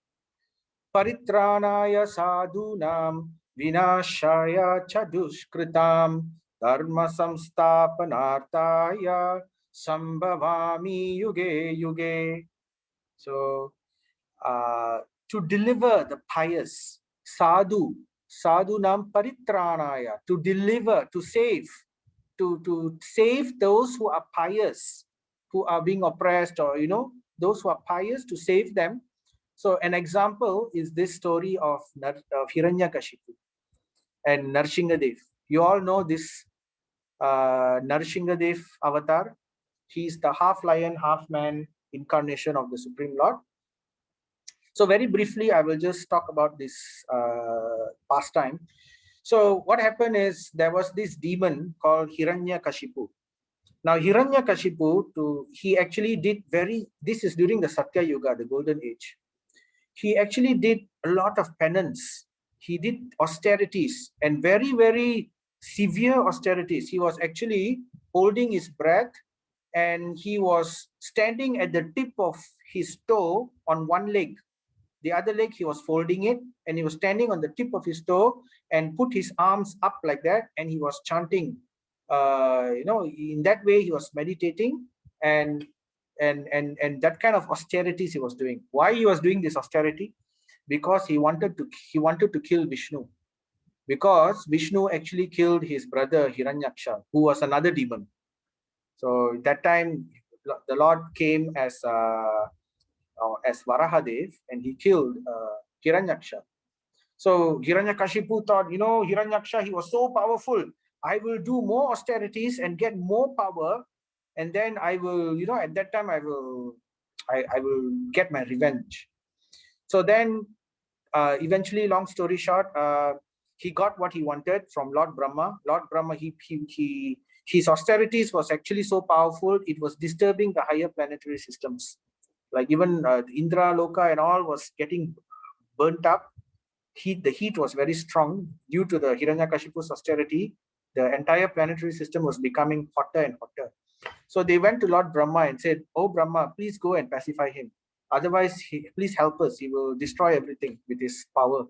Paritranaya sadhunam vinashaya chadushkritam dharma samstapanartaya sambhavami yuge yuge. So to deliver the pious, sadhunam paritranaya, to deliver, to save, to save those who are pious, who are being oppressed, or those who are pious, to save them. So an example is this story of Hiranyakashipu and Narsinghadev. You all know this Narsinghadev avatar. He is the half lion, half man incarnation of the Supreme Lord. So very briefly, I will just talk about this pastime. So what happened is there was this demon called Hiranyakashipu. Now Hiranyakashipu, he actually did this is during the Satya Yuga, the golden age. He actually did a lot of penance. He did austerities, and very, very severe austerities. He was actually holding his breath, and he was standing at the tip of his toe on one leg. The other leg, he was folding it, and he was standing on the tip of his toe and put his arms up like that, and he was chanting. In that way, he was meditating, and that kind of austerities he was doing. Why he was doing this austerity? Because he wanted to kill Vishnu. Because Vishnu actually killed his brother Hiranyaksha, who was another demon. So that time, the Lord came as Varahadev, and he killed Hiranyaksha. So Hiranyakashipu thought, Hiranyaksha, he was so powerful. I will do more austerities and get more power, and then I will, at that time I will get my revenge. So then, eventually, long story short, he got what he wanted from Lord Brahma. Lord Brahma, his austerities was actually so powerful, it was disturbing the higher planetary systems. Like even Indra, Loka and all was getting burnt up. The heat was very strong due to the Hiranyakashipu's austerity. The entire planetary system was becoming hotter and hotter. So they went to Lord Brahma and said, "Oh Brahma, please go and pacify him. Otherwise, please help us. He will destroy everything with his power."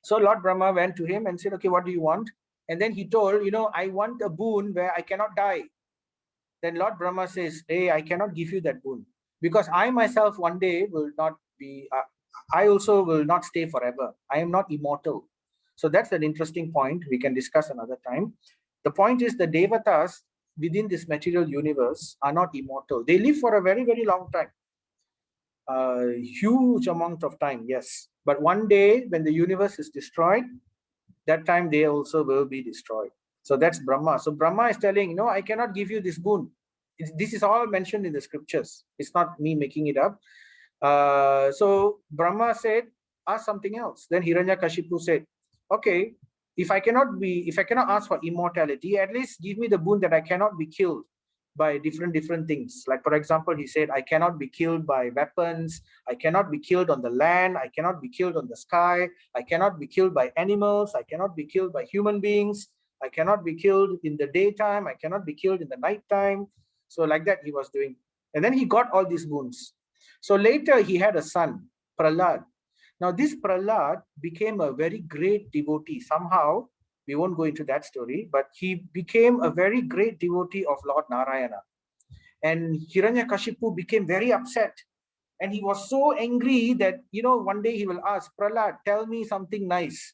So Lord Brahma went to him and said, "Okay, what do you want?" And then he told, "I want a boon where I cannot die." Then Lord Brahma says, "Hey, I cannot give you that boon, because I myself one day will not be, I also will not stay forever. I am not immortal." So that's an interesting point. We can discuss another time. The point is the Devatas within this material universe are not immortal. They live for a very, very long time. Huge amount of time, yes. But one day when the universe is destroyed, that time they also will be destroyed. So that's Brahma. So Brahma is telling, I cannot give you this boon. This is all mentioned in the scriptures. It's not me making it up. So Brahma said, ask something else. Then Hiranyakashipu said, okay, if I cannot ask for immortality, at least give me the boon that I cannot be killed by different things. Like, for example, he said, I cannot be killed by weapons. I cannot be killed on the land. I cannot be killed on the sky. I cannot be killed by animals. I cannot be killed by human beings. I cannot be killed in the daytime. I cannot be killed in the nighttime. So like that he was doing. And then he got all these boons. So later he had a son, Prahlad. Now this Prahlad became a very great devotee. Somehow We won't go into that story, but he became a very great devotee of Lord Narayana. And Hiranyakashipu became very upset. And he was so angry that, one day he will ask, Prahlad, tell me something nice.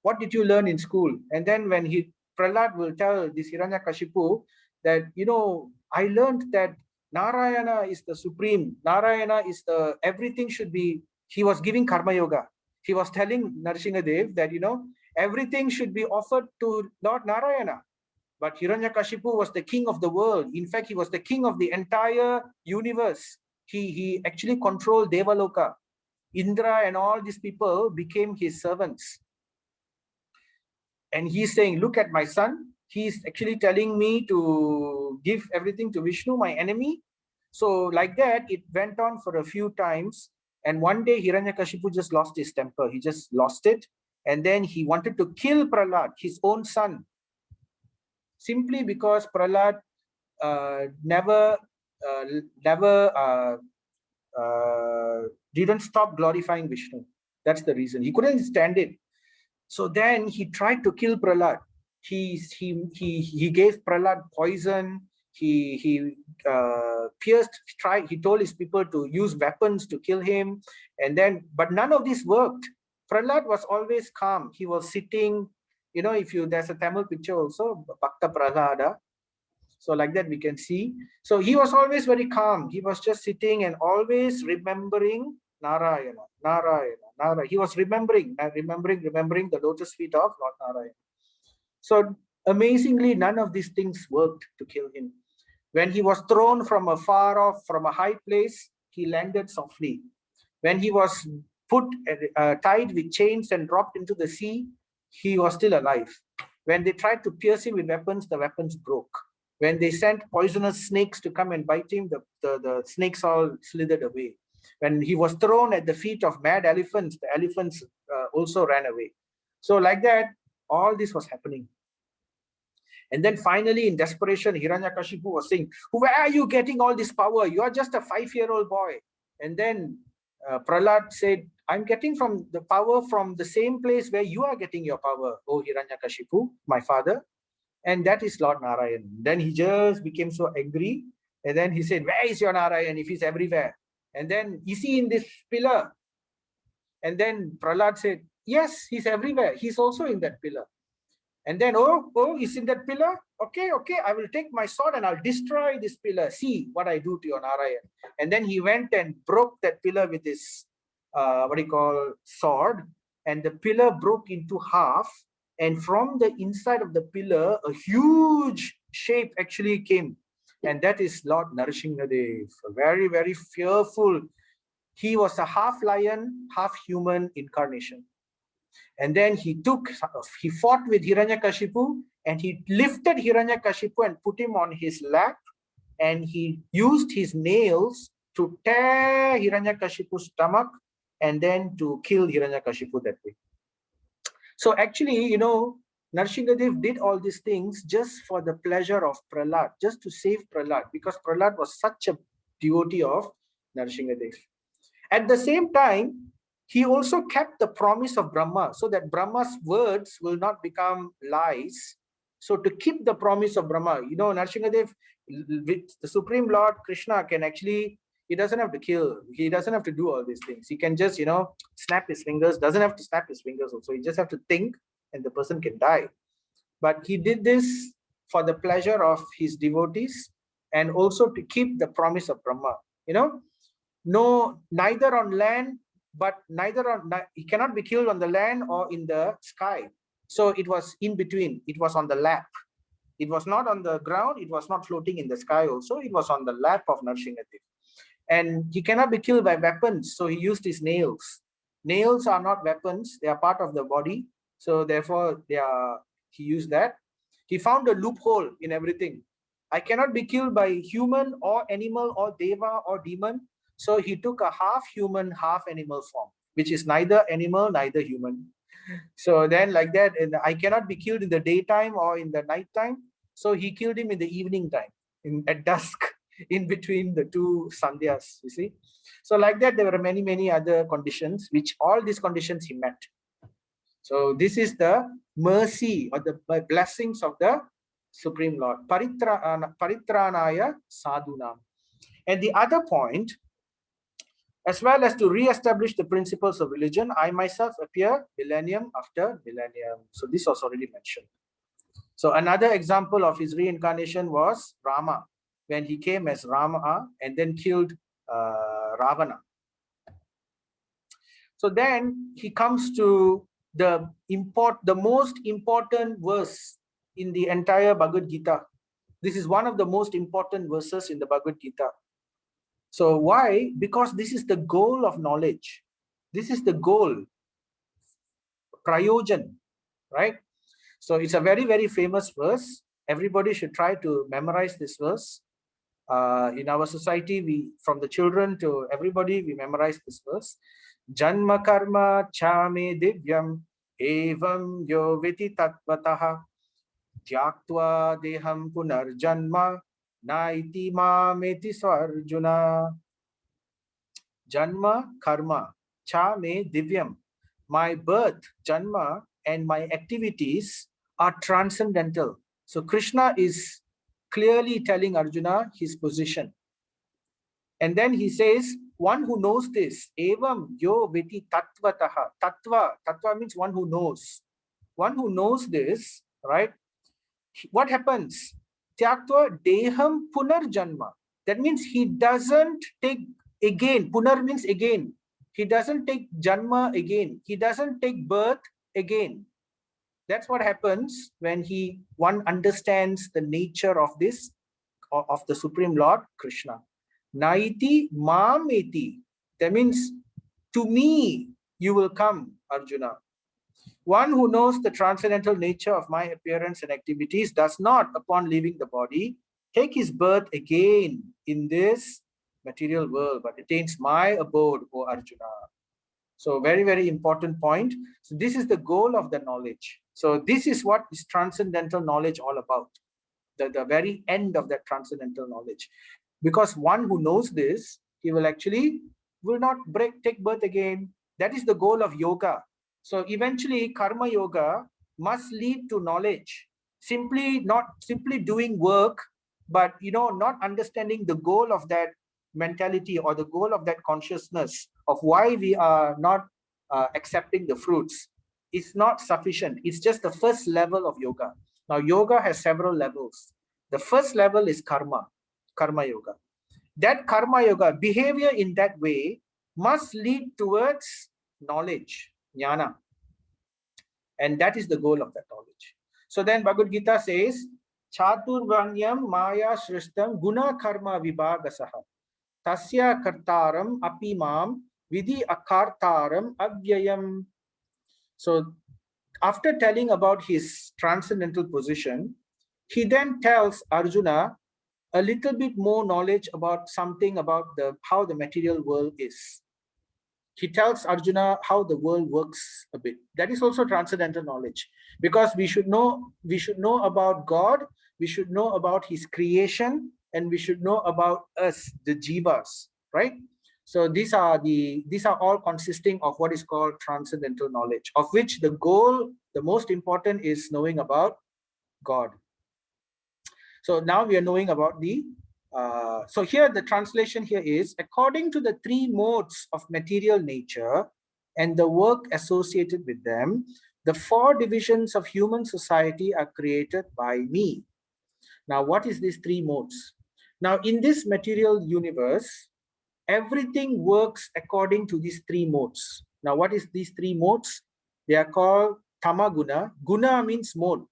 What did you learn in school? And then when Prahlad will tell this Hiranyakashipu that, I learned that Narayana is the supreme. Narayana is everything should be, he was giving karma yoga. He was telling Narsinghadev that, everything should be offered to Lord Narayana. But Hiranyakashipu was the king of the world. In fact, he was the king of the entire universe. He actually controlled Devaloka. Indra and all these people became his servants. And he's saying, look at my son. He's actually telling me to give everything to Vishnu, my enemy. So like that, it went on for a few times. And one day, Hiranyakashipu just lost his temper. He just lost it. And then he wanted to kill Prahlad, his own son, simply because Prahlad never didn't stop glorifying Vishnu. That's the reason. He couldn't stand it. So then he tried to kill Prahlad. He gave Prahlad poison. He told his people to use weapons to kill him. But none of this worked. Prahlad was always calm. He was sitting, there's a Tamil picture also, Bhakta Prahlada. So like that we can see. So he was always very calm. He was just sitting and always remembering Narayana, Narayana, Narayana. He was remembering the lotus feet of Lord Narayana. So amazingly, none of these things worked to kill him. When he was thrown from a far off, from a high place, he landed softly. When he was put tied with chains and dropped into the sea, he was still alive. When they tried to pierce him with weapons, the weapons broke. When they sent poisonous snakes to come and bite him, the snakes all slithered away. When he was thrown at the feet of mad elephants, the elephants also ran away. So like that, all this was happening. And then finally, in desperation, Hiranyakashipu was saying, where are you getting all this power? You are just a 5-year-old boy. And then Prahlad said, I'm getting from the power from the same place where you are getting your power, O Hiranyakashipu, my father. And that is Lord Narayan. Then he just became so angry. And then he said, where is your Narayan if he's everywhere? And then, is he in this pillar? And then Prahlad said, yes, he's everywhere. He's also in that pillar. And then, he's in that pillar? Okay, I will take my sword and I'll destroy this pillar. See what I do to your Narayan. And then he went and broke that pillar with his, sword. And the pillar broke into half. And from the inside of the pillar, a huge shape actually came. And that is Lord Narsimhadev, very, very fearful. He was a half lion, half human incarnation. And then he fought with Hiranyakashipu, and he lifted Hiranyakashipu and put him on his lap, and he used his nails to tear Hiranyakashipu's stomach and then to kill Hiranyakashipu that way. So actually, Narsimhadev did all these things just for the pleasure of Prahlad, just to save Prahlad, because Prahlad was such a devotee of Narsimhadev. At the same time, he also kept the promise of Brahma, so that Brahma's words will not become lies. So to keep the promise of Brahma, Narsimhadev, with the Supreme Lord Krishna, can actually, he doesn't have to kill. He doesn't have to do all these things. He can just, snap his fingers, doesn't have to snap his fingers also. He just have to think and the person can die. But he did this for the pleasure of his devotees and also to keep the promise of Brahma, No, neither on land, but he cannot be killed on the land or in the sky. So it was in between. It was on the lap. It was not on the ground. It was not floating in the sky also. It was on the lap of Narsimhadev. And he cannot be killed by weapons. So he used his nails. Nails are not weapons. They are part of the body. So therefore, he used that. He found a loophole in everything. I cannot be killed by human or animal or deva or demon. So he took a half human, half animal form, which is neither animal, neither human. So then like that, I cannot be killed in the daytime or in the nighttime. So he killed him in the evening time, at dusk, in between the two sandhyas, you see. So like that, there were many, many other conditions, which all these conditions he met. So this is the mercy or the blessings of the Supreme Lord. Paritranaya sadhunam. And the other point, as well as to re-establish the principles of religion, I myself appear millennium after millennium. So this was already mentioned. So another example of his reincarnation was Rama, when he came as Rama and then killed Ravana. So then he comes to the most important verse in the entire Bhagavad Gita. This is one of the most important verses in the Bhagavad Gita. So why? Because this is the goal of knowledge. This is the goal, prayojan, right? So it's a very, very famous verse. Everybody should try to memorize this verse. In our society, from the children to everybody, we memorize this verse. Janma karma chame divyam evam yo viti tatvataha tyaktva deham punarjanma naiti mameti swarjuna. Janma karma chame divyam. My birth, janma, and my activities are transcendental. So Krishna is clearly telling Arjuna his position. And then he says, one who knows this, evam yo viti tattvataha. Tattva means one who knows. One who knows this, right? What happens? Tyaktva deham punarjanma. That means he doesn't take again. Punar means again. He doesn't take janma again. He doesn't take birth again. That's what happens when one understands the nature of this, of the Supreme Lord Krishna. Naiti mameti. That means, to me you will come, Arjuna. One who knows the transcendental nature of my appearance and activities does not, upon leaving the body, take his birth again in this material world, but attains my abode, O Arjuna. So very, very important point. So this is the goal of the knowledge. So this is what is transcendental knowledge all about. The very end of that transcendental knowledge. Because one who knows this, he will not take birth again. That is the goal of yoga. So eventually karma yoga must lead to knowledge. Not simply doing work, but not understanding the goal of that mentality or the goal of that consciousness of why we are not accepting the fruits. It's not sufficient. It's just the first level of yoga. Now, yoga has several levels. The first level is karma yoga. That karma yoga, behavior in that way, must lead towards knowledge, jnana. And that is the goal of that knowledge. So then Bhagavad Gita says, Chaturvanyam maya shrishtam guna karma vibhagasaha tasya kartaram apimam vidhi akartaram avyayam. So after telling about his transcendental position, he then tells Arjuna a little bit more knowledge about something about how the material world is. He tells Arjuna how the world works a bit. That is also transcendental knowledge, because we should know about God, we should know about his creation, and we should know about us, the jivas, right? So these are all consisting of what is called transcendental knowledge, of which the goal, the most important, is knowing about God. So now we are knowing about so here the translation here is, according to the three modes of material nature and the work associated with them, the four divisions of human society are created by me. Now, what is these three modes? Now, in this material universe, everything works according to these three modes. Now, what is these three modes? They are called tamaguna. Guna means mode.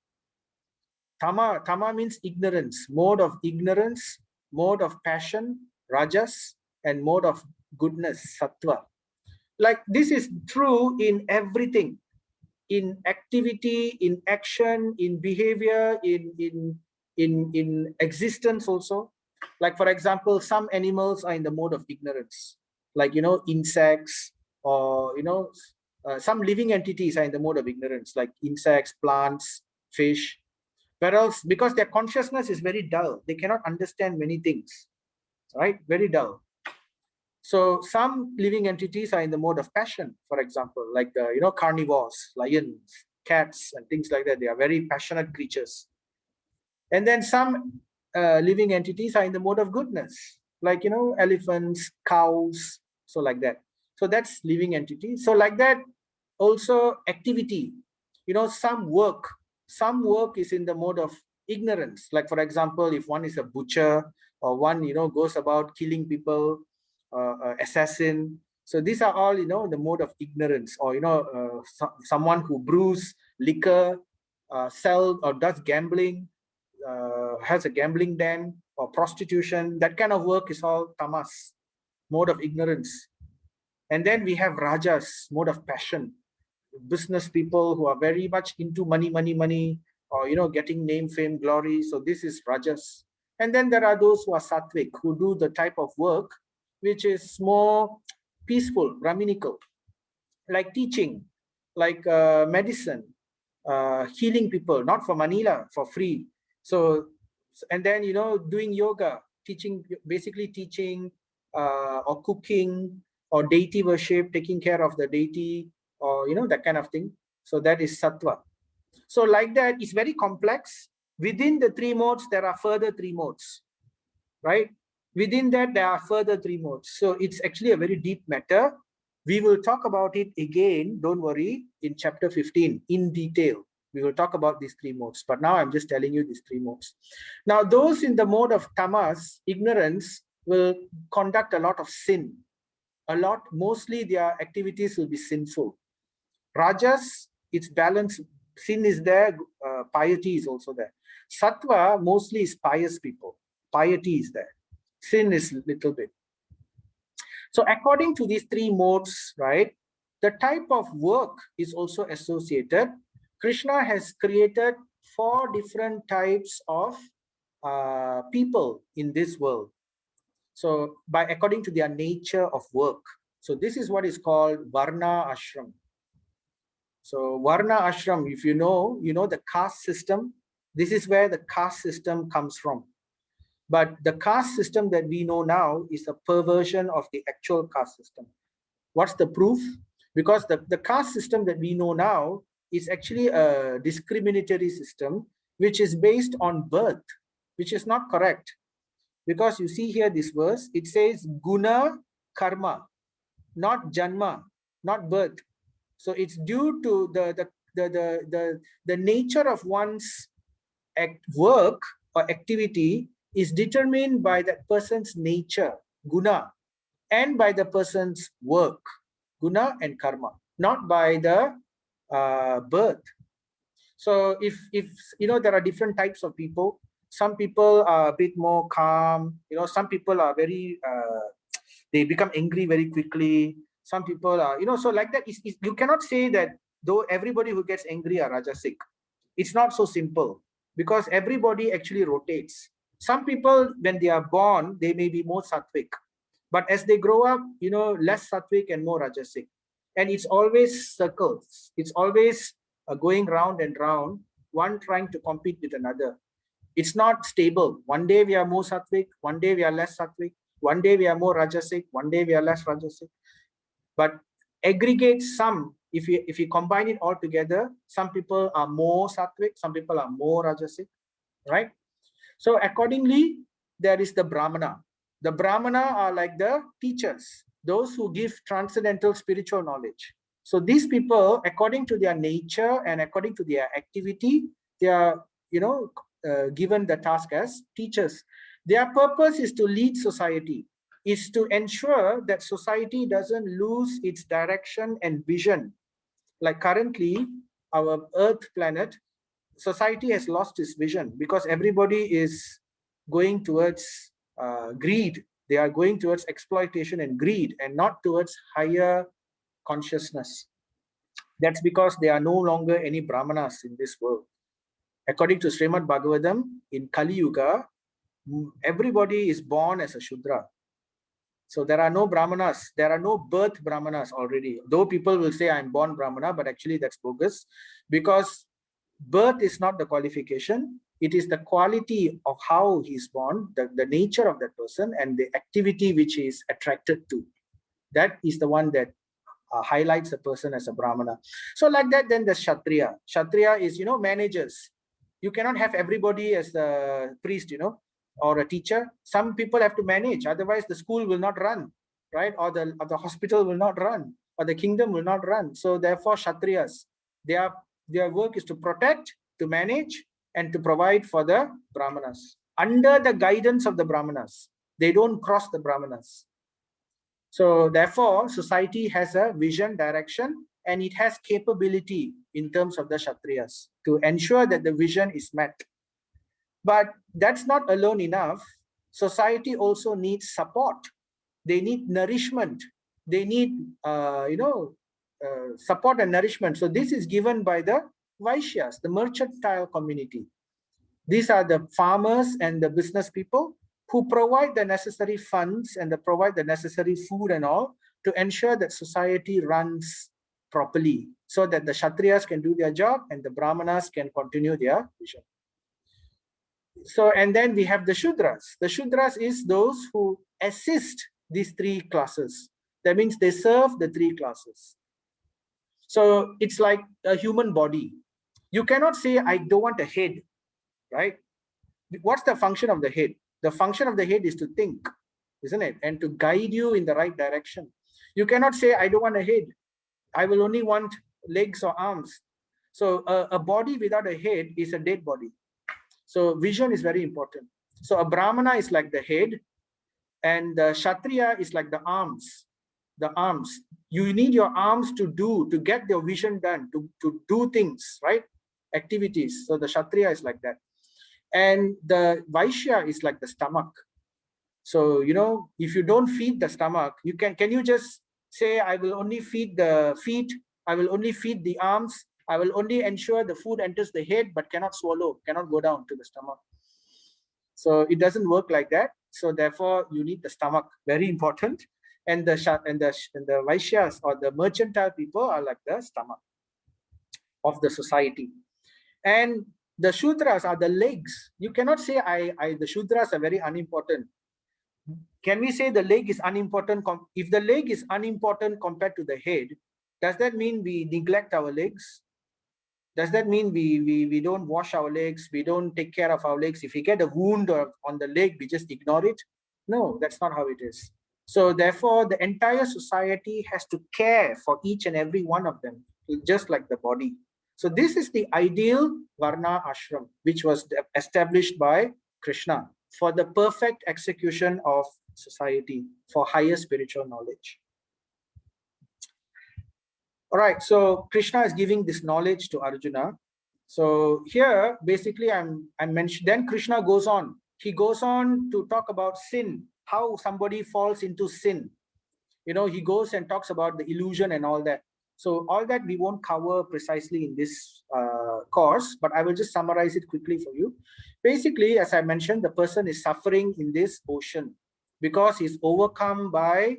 Tama means ignorance, mode of ignorance, mode of passion, rajas, and mode of goodness, sattva. Like this is true in everything, in activity, in action, in behavior, in existence also. Like for example, some animals are in the mode of ignorance, like insects, or some living entities are in the mode of ignorance, like insects, plants, fish. Whereas because their consciousness is very dull, they cannot understand many things, right? Very dull. So some living entities are in the mode of passion, for example, like carnivores, lions, cats, and things like that. They are very passionate creatures. And then some living entities are in the mode of goodness, like elephants, cows, so like that. So that's living entity. So like that, also activity. Some work is in the mode of ignorance. Like for example, if one is a butcher, or one goes about killing people, assassin. So these are all the mode of ignorance, or someone who brews liquor, sell or does gambling, has a gambling den, or prostitution. That kind of work is all tamas, mode of ignorance. And then we have rajas, mode of passion. Business people who are very much into money, or getting name, fame, glory. So this is rajas. And then there are those who are sattvic, who do the type of work which is more peaceful, brahminical, like teaching, like medicine, healing people, not for manila, for free. So, and then doing yoga, teaching, basically teaching, or cooking, or deity worship, taking care of the deity, or that kind of thing. So that is sattva. So like that, it's very complex. Within the three modes, there are further three modes, right? Within that, there are further three modes. So it's actually a very deep matter. We will talk about it again, don't worry, in chapter 15 in detail. We will talk about these three modes, but now I'm just telling you these three modes. Now, those in the mode of tamas, ignorance, will conduct a lot of sin. Mostly their activities will be sinful. Rajas, it's balanced. Sin is there, piety is also there. Sattva mostly is pious people. Piety is there. Sin is little bit. So according to these three modes, right, the type of work is also associated. Krishna has created 4 different types of people in this world. So according to their nature of work. So this is what is called Varna Ashram. So Varna Ashram, if you know the caste system. This is where the caste system comes from. But the caste system that we know now is a perversion of the actual caste system. What's the proof? Because the caste system that we know now is actually a discriminatory system, which is based on birth, which is not correct. Because you see here this verse, it says guna karma, not janma, not birth. So it's due to the nature of one's work or activity is determined by that person's nature, guna, and by the person's work, guna and karma, not by the birth. So if there are different types of people. Some people are a bit more calm. Some people are very they become angry very quickly. Some people are so like that. You cannot say that though everybody who gets angry are rajasic. It's not so simple, because everybody actually rotates. Some people, when they are born, they may be more sattvic, but as they grow up, less sattvic and more rajasic. And it's always circles. It's always going round and round, one trying to compete with another. It's not stable. One day we are more sattvic, one day we are less sattvic, one day we are more rajasic, one day we are less rajasic. But aggregate some, if you combine it all together, some people are more sattvic, some people are more rajasic, right? So accordingly, there is the Brahmana. The Brahmana are like the teachers, those who give transcendental spiritual knowledge. So these people, according to their nature and according to their activity, they are, given the task as teachers. Their purpose is to lead society, is to ensure that society doesn't lose its direction and vision. Like currently, our Earth planet, society has lost its vision because everybody is going towards greed. They are going towards exploitation and greed, and not towards higher consciousness. That's because there are no longer any brahmanas in this world. According to Srimad Bhagavatam, in Kali Yuga, everybody is born as a Shudra. So there are no brahmanas, there are no birth brahmanas already. Though people will say I'm born brahmana, but actually that's bogus, because birth is not the qualification. It is the quality of how he is born, the nature of that person, and the activity which he is attracted to. That is the one that highlights a person as a Brahmana. So like that, then the Kshatriya. Kshatriya is, managers. You cannot have everybody as a priest, or a teacher. Some people have to manage, otherwise the school will not run, right? Or the hospital will not run, or the kingdom will not run. So therefore, Kshatriyas, their work is to protect, to manage, and to provide for the Brahmanas under the guidance of the Brahmanas. They don't cross the Brahmanas. So therefore, society has a vision, direction, and it has capability in terms of the Kshatriyas to ensure that the vision is met. But that's not alone enough. Society also needs support. They need nourishment. They need, support and nourishment. So this is given by the Vaishyas, the mercantile community. These are the farmers and the business people who provide the necessary funds and they provide the necessary food and all to ensure that society runs properly so that the Kshatriyas can do their job and the Brahmanas can continue their vision. So, and then we have the Shudras. The Shudras is those who assist these three classes. That means they serve the three classes. So it's like a human body. You cannot say, I don't want a head, right? What's the function of the head? The function of the head is to think, isn't it? And to guide you in the right direction. You cannot say, I don't want a head. I will only want legs or arms. So a body without a head is a dead body. So vision is very important. So a Brahmana is like the head, and the Kshatriya is like the arms. The arms. You need your arms to get your vision done, to do things, right? Activities. So the Kshatriya is like that. And the Vaishya is like the stomach. So, if you don't feed the stomach, can you just say, I will only feed the feet, I will only feed the arms, I will only ensure the food enters the head, but cannot swallow, cannot go down to the stomach. So it doesn't work like that. So therefore, you need the stomach, very important. And the Vaishyas or the mercantile people are like the stomach of the society. And the Shudras are the legs. You cannot say the Shudras are very unimportant. Can we say the leg is unimportant? If the leg is unimportant compared to the head, does that mean we neglect our legs? Does that mean we don't wash our legs? We don't take care of our legs? If we get a wound on the leg, we just ignore it? No, that's not how it is. So therefore, the entire society has to care for each and every one of them, just like the body. So this is the ideal Varna ashram, which was established by Krishna for the perfect execution of society, for higher spiritual knowledge. All right, so Krishna is giving this knowledge to Arjuna. So here, basically, I'm mentioning. Then Krishna goes on. He goes on to talk about sin, how somebody falls into sin. He goes and talks about the illusion and all that. So all that we won't cover precisely in this course, but I will just summarize it quickly for you. Basically, as I mentioned, the person is suffering in this ocean because he's overcome by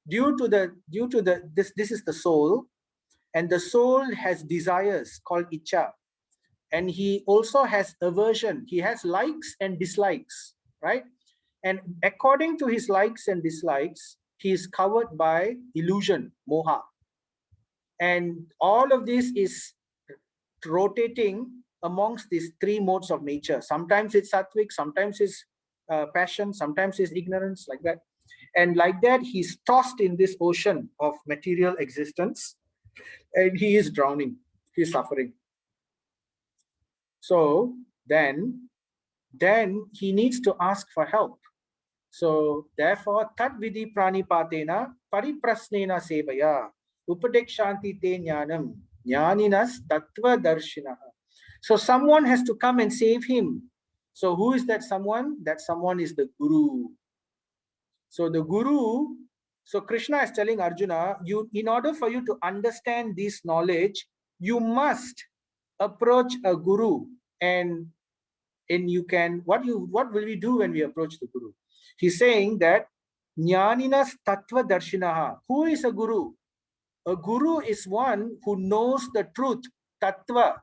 this is the soul, and the soul has desires called icha, and he also has aversion. He has likes and dislikes, right? And according to his likes and dislikes, he is covered by illusion, moha. And all of this is rotating amongst these three modes of nature. Sometimes it's sattvic, sometimes it's passion, sometimes it's ignorance, like that. And like that, he's tossed in this ocean of material existence, and he is drowning, he's suffering. So then he needs to ask for help. So therefore, tad vidhi pranipatena pariprasnena sevaya upadekshanti te jnanam jnaninas tattva darshinaha. So someone has to come and save him. So who is that someone? That someone is the Guru. So the Guru, so Krishna is telling Arjuna, in order for you to understand this knowledge, you must approach a Guru. And you can, what will we do when we approach the Guru? He's saying that Jnaninas Tattva Darshinaha. Who is a Guru? A Guru is one who knows the truth. Tattva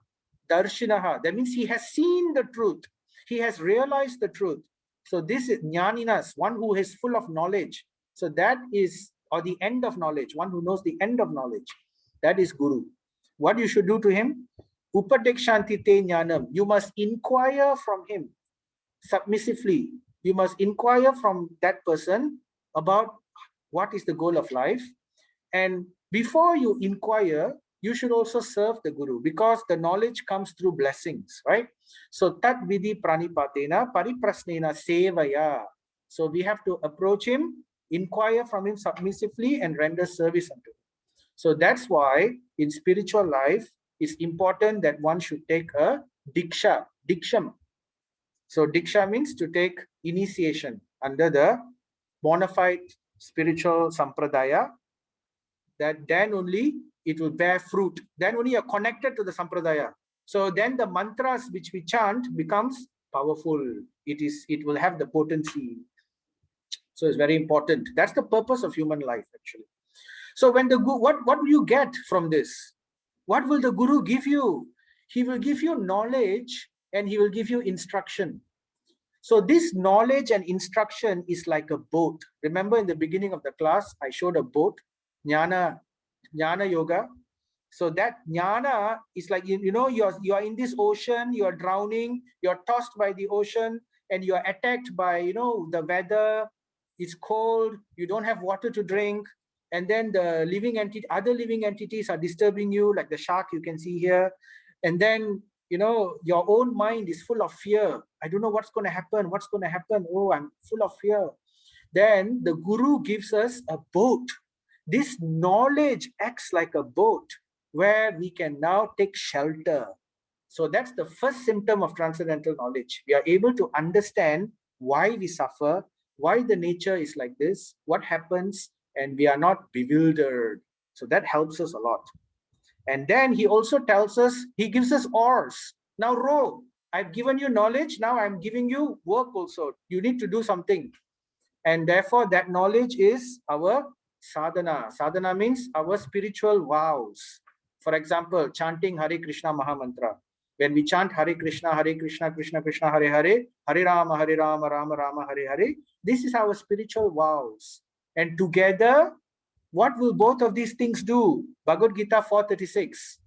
Darshinaha. That means he has seen the truth. He has realized the truth. So this is Jnaninas, one who is full of knowledge. So that is or the end of knowledge, one who knows the end of knowledge. That is Guru. What you should do to him? Upadekshanti te jnanam. You must inquire from him submissively. You must inquire from that person about what is the goal of life. And before you inquire, you should also serve the Guru, because the knowledge comes through blessings, right? So tat vidhi pranipatena pariprasnena sevaya. So we have to approach him, inquire from him submissively, and render service unto him. So that's why in spiritual life, it's important that one should take a diksham. So diksha means to take initiation under the bona fide spiritual sampradaya, that then only it will bear fruit. Then only you're connected to the sampradaya. So then the mantras which we chant becomes powerful. It will have the potency. So it's very important. That's the purpose of human life, actually. So when the Guru, what will you get from this? What will the Guru give you? He will give you knowledge and he will give you instruction. So this knowledge and instruction is like a boat. Remember in the beginning of the class, I showed a boat, Jnana Yoga. So that Jnana is like, you're in this ocean, you're drowning, you're tossed by the ocean, and you're attacked by, the weather, it's cold, you don't have water to drink, and then the other living entities are disturbing you, like the shark you can see here. And then, your own mind is full of fear. I don't know what's going to happen. Oh, I'm full of fear. Then the Guru gives us a boat. This knowledge acts like a boat where we can now take shelter. So that's the first symptom of transcendental knowledge. We are able to understand why we suffer, why the nature is like this, what happens, and we are not bewildered. So that helps us a lot. And then he also tells us, he gives us oars. Now row. I've given you knowledge. Now I'm giving you work also. You need to do something. And therefore that knowledge is our sadhana. Sadhana means our spiritual vows. For example, chanting Hare Krishna Mahamantra. When we chant Hare Krishna, Krishna Krishna, Hare Hare, Hare Rama, Rama Rama, Hare Hare, this is our spiritual vows. And together, what will both of these things do? Bhagavad Gita 4:36.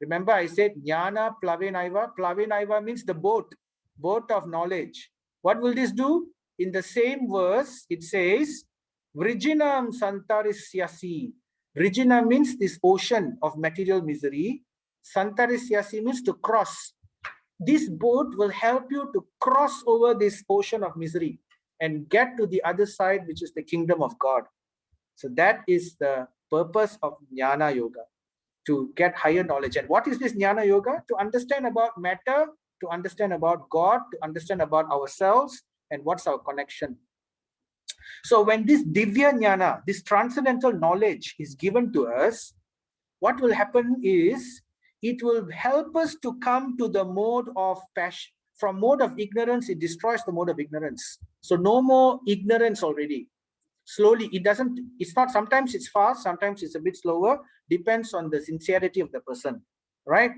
Remember I said Jnana Plavenaiva. Plavenaiva means the boat of knowledge. What will this do? In the same verse, it says, Vrijinam Santarisyasi. Vrijina means this ocean of material misery. Santarisyasi means to cross. This boat will help you to cross over this ocean of misery and get to the other side, which is the kingdom of God. So that is the purpose of Jnana Yoga, to get higher knowledge. And what is this Jnana Yoga? To understand about matter, to understand about God, to understand about ourselves, and what's our connection. So when this Divya Jnana, this transcendental knowledge is given to us, what will happen is, it will help us to come to the mode of passion. From mode of ignorance, it destroys the mode of ignorance. So no more ignorance already. Slowly, it's not, sometimes it's fast, sometimes it's a bit slower, depends on the sincerity of the person, right?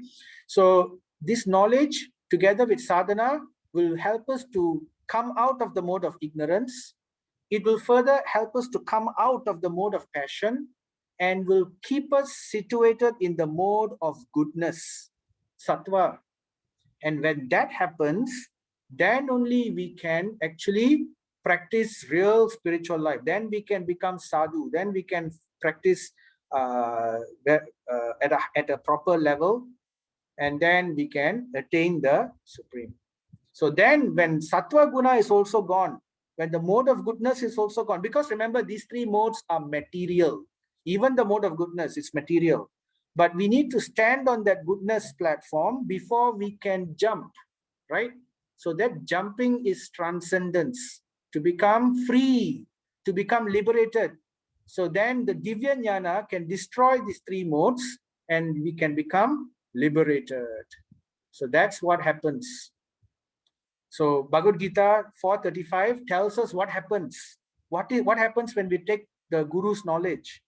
So this knowledge together with sadhana will help us to come out of the mode of ignorance. It will further help us to come out of the mode of passion and will keep us situated in the mode of goodness, sattva. And when that happens, then only we can actually practice real spiritual life. Then we can become sadhu. Then we can practice at a proper level, and then we can attain the supreme. So then when sattva guna is also gone, when the mode of goodness is also gone, because remember, these three modes are material. Even the mode of goodness is material. But we need to stand on that goodness platform before we can jump, right? So that jumping is transcendence, to become free, to become liberated. So then the Divya Jnana can destroy these three modes and we can become liberated. So that's what happens. So Bhagavad Gita 4:35 tells us what happens. What happens when we take the Guru's knowledge?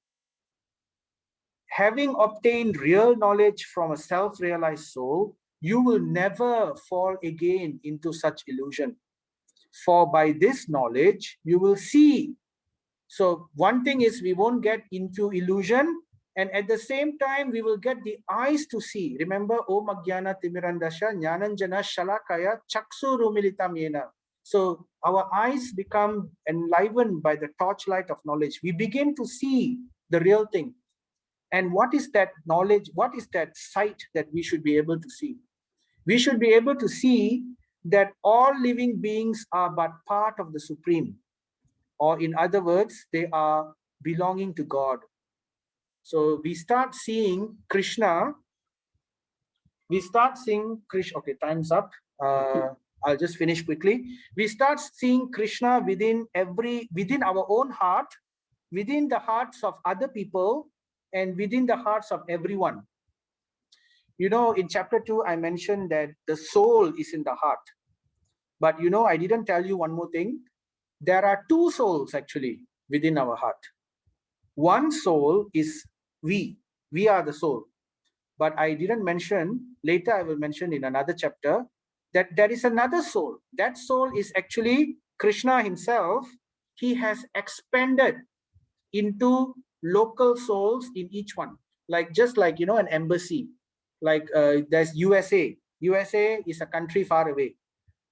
Having obtained real knowledge from a self-realized soul, you will never fall again into such illusion. For by this knowledge, you will see So one thing is we won't get into illusion, and at the same time we will get the eyes to see. Remember, Om Ajnana Timirandasha Jnananjana Shalakaya Chaksu Rumilitam Yena. So our eyes become enlivened by the torchlight of knowledge. We begin to see the real thing. And what is that knowledge? What is that sight that we should be able to see? We should be able to see that all living beings are but part of the Supreme, or in other words, they are belonging to God. So we start seeing Krishna. We start seeing Krishna. Okay, time's up. I'll just finish quickly. We start seeing Krishna within our own heart, within the hearts of other people, and within the hearts of everyone. You know, in chapter 2, I mentioned that the soul is in the heart. But you know, I didn't tell you one more thing. There are two souls actually within our heart. One soul is we. We are the soul. But I didn't mention, later I will mention in another chapter, that there is another soul. That soul is actually Krishna himself. He has expanded into local souls in each one. Like just like, you know, an embassy. Like there's USA. USA is a country far away.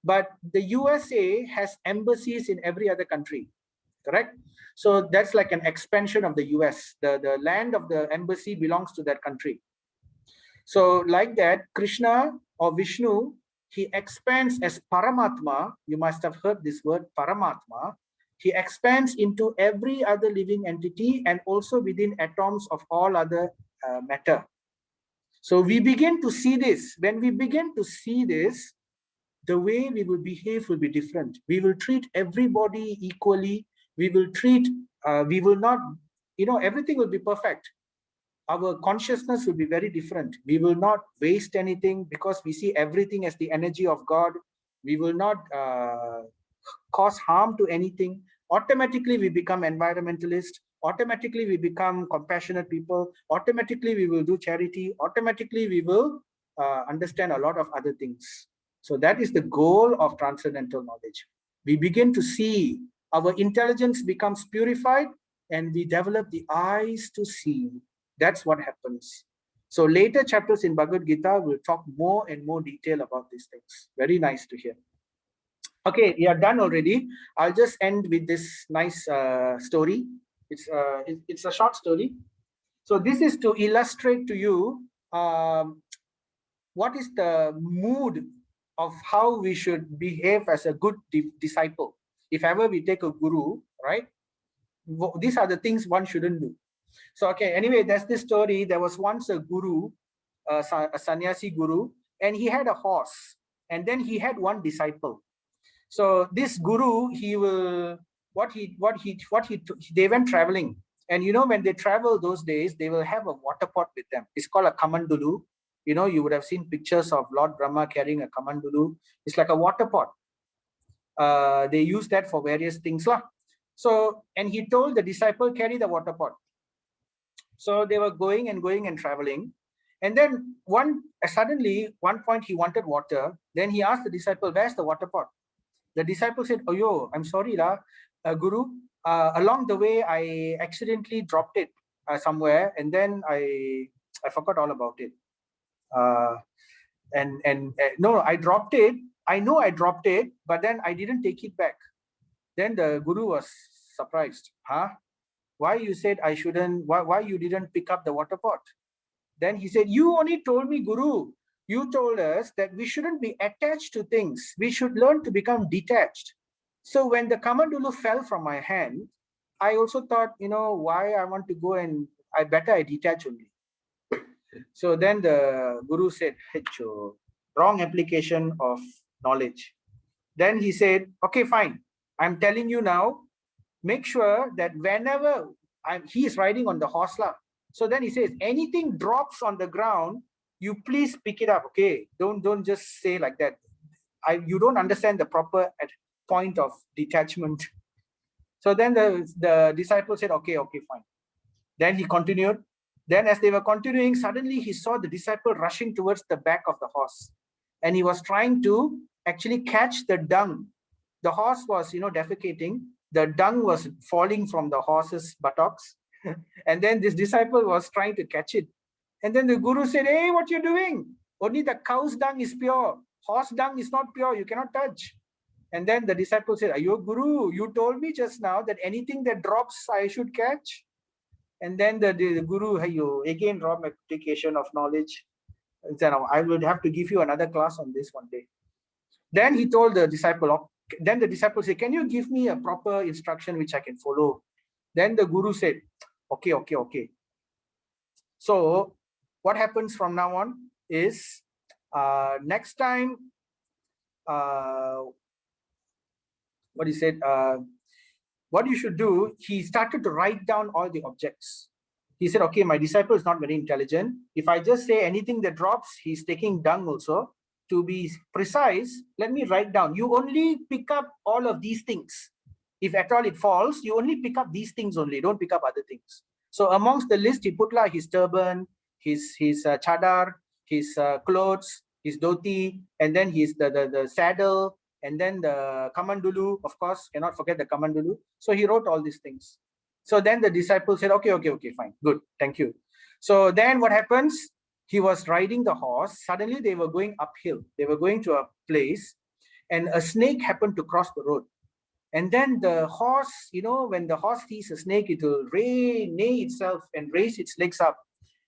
But the USA has embassies in every other country, correct? So that's like an expansion of the US. The land of the embassy belongs to that country. So like that, Krishna or Vishnu, he expands as Paramatma. You must have heard this word, Paramatma. He expands into every other living entity and also within atoms of all other matter. So we begin to see this. When we begin to see this, the way we will behave will be different. We will treat everybody equally. We will not, you know, everything will be perfect. Our consciousness will be very different. We will not waste anything because we see everything as the energy of God. We will not cause harm to anything. Automatically, we become environmentalists. Automatically, we become compassionate people. Automatically, we will do charity. Automatically, we will understand a lot of other things. So that is the goal of transcendental knowledge. We begin to see, our intelligence becomes purified, and we develop the eyes to see. That's what happens. So later chapters in Bhagavad Gita will talk more and more detail about these things. Very nice to hear. Okay, we are done already. I'll just end with this nice story. It's a short story. So this is to illustrate to you what is the mood of how we should behave as a good disciple. If ever we take a guru, right? These are the things one shouldn't do. So, okay, anyway, that's this story. There was once a guru, a sannyasi guru, and he had a horse. And then he had one disciple. So this guru, they went traveling. And you know, when they travel those days, they will have a water pot with them. It's called a kamandulu. You know, you would have seen pictures of Lord Brahma carrying a kamandulu. It's like a water pot. They use that for various things. So, and he told the disciple, carry the water pot. So they were going and traveling. And then suddenly, one point he wanted water. Then he asked the disciple, where's the water pot? The disciple said, oh, yo, I'm sorry, Guru. Along the way, I accidentally dropped it somewhere. And then I forgot all about it. No, I dropped it. I know I dropped it, but then I didn't take it back. Then the Guru was surprised. Huh? Why you said I shouldn't, why you didn't pick up the water pot? Then he said, you only told me, Guru. You told us that we shouldn't be attached to things. We should learn to become detached. So when the kamandulu fell from my hand, I also thought, you know, why I want to go and I detach only. So then the Guru said, Hecho, wrong application of knowledge. Then he said, okay, fine. I'm telling you now, make sure that whenever he is riding on the horse. So then he says, anything drops on the ground, you please pick it up. Okay. Don't just say like that. You don't understand the proper point of detachment. So then the disciple said, okay, fine. Then he continued. Then as they were continuing, suddenly he saw the disciple rushing towards the back of the horse. And he was trying to actually catch the dung. The horse was, defecating. the dung was falling from the horse's buttocks. And then this disciple was trying to catch it. And then the guru said, hey, what you doing? Only the cow's dung is pure. Horse dung is not pure. You cannot touch. And then the disciple said, Ayo Guru, you told me just now that anything that drops, I should catch. And then the Guru, again dropped my application of knowledge. And said, I will have to give you another class on this one day. Then he told the disciple, then the disciple said, can you give me a proper instruction which I can follow? Then the Guru said, okay. So what happens from now on is next time, what he said, what you should do, he started to write down all the objects. He said, okay, my disciple is not very intelligent. If I just say anything that drops, he's taking dung also. To be precise, let me write down. You only pick up all of these things. If at all it falls, you only pick up these things only. Don't pick up other things. So amongst the list, he put like his turban, his chadar, his clothes, his dhoti, and then his the saddle, and then the kamandulu, of course, cannot forget the kamandulu. So he wrote all these things. So then the disciple said, okay, fine, good, thank you. So then what happens? He was riding the horse. Suddenly they were going uphill. They were going to a place, and a snake happened to cross the road. And then the horse, when the horse sees a snake, it will neigh itself and raise its legs up.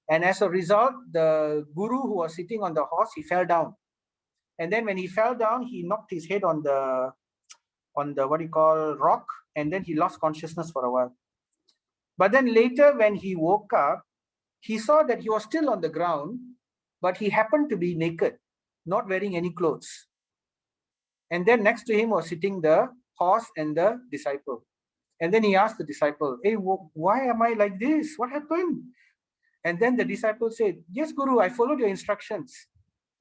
And as a result, the guru who was sitting on the horse, he fell down. And then when he fell down, he knocked his head on the what you call rock, and then he lost consciousness for a while. But then later when he woke up, he saw that he was still on the ground, but he happened to be naked, not wearing any clothes. And then next to him was sitting the horse and the disciple. And then he asked the disciple, hey, why am I like this? What happened? And then the disciple said, yes, Guru, I followed your instructions.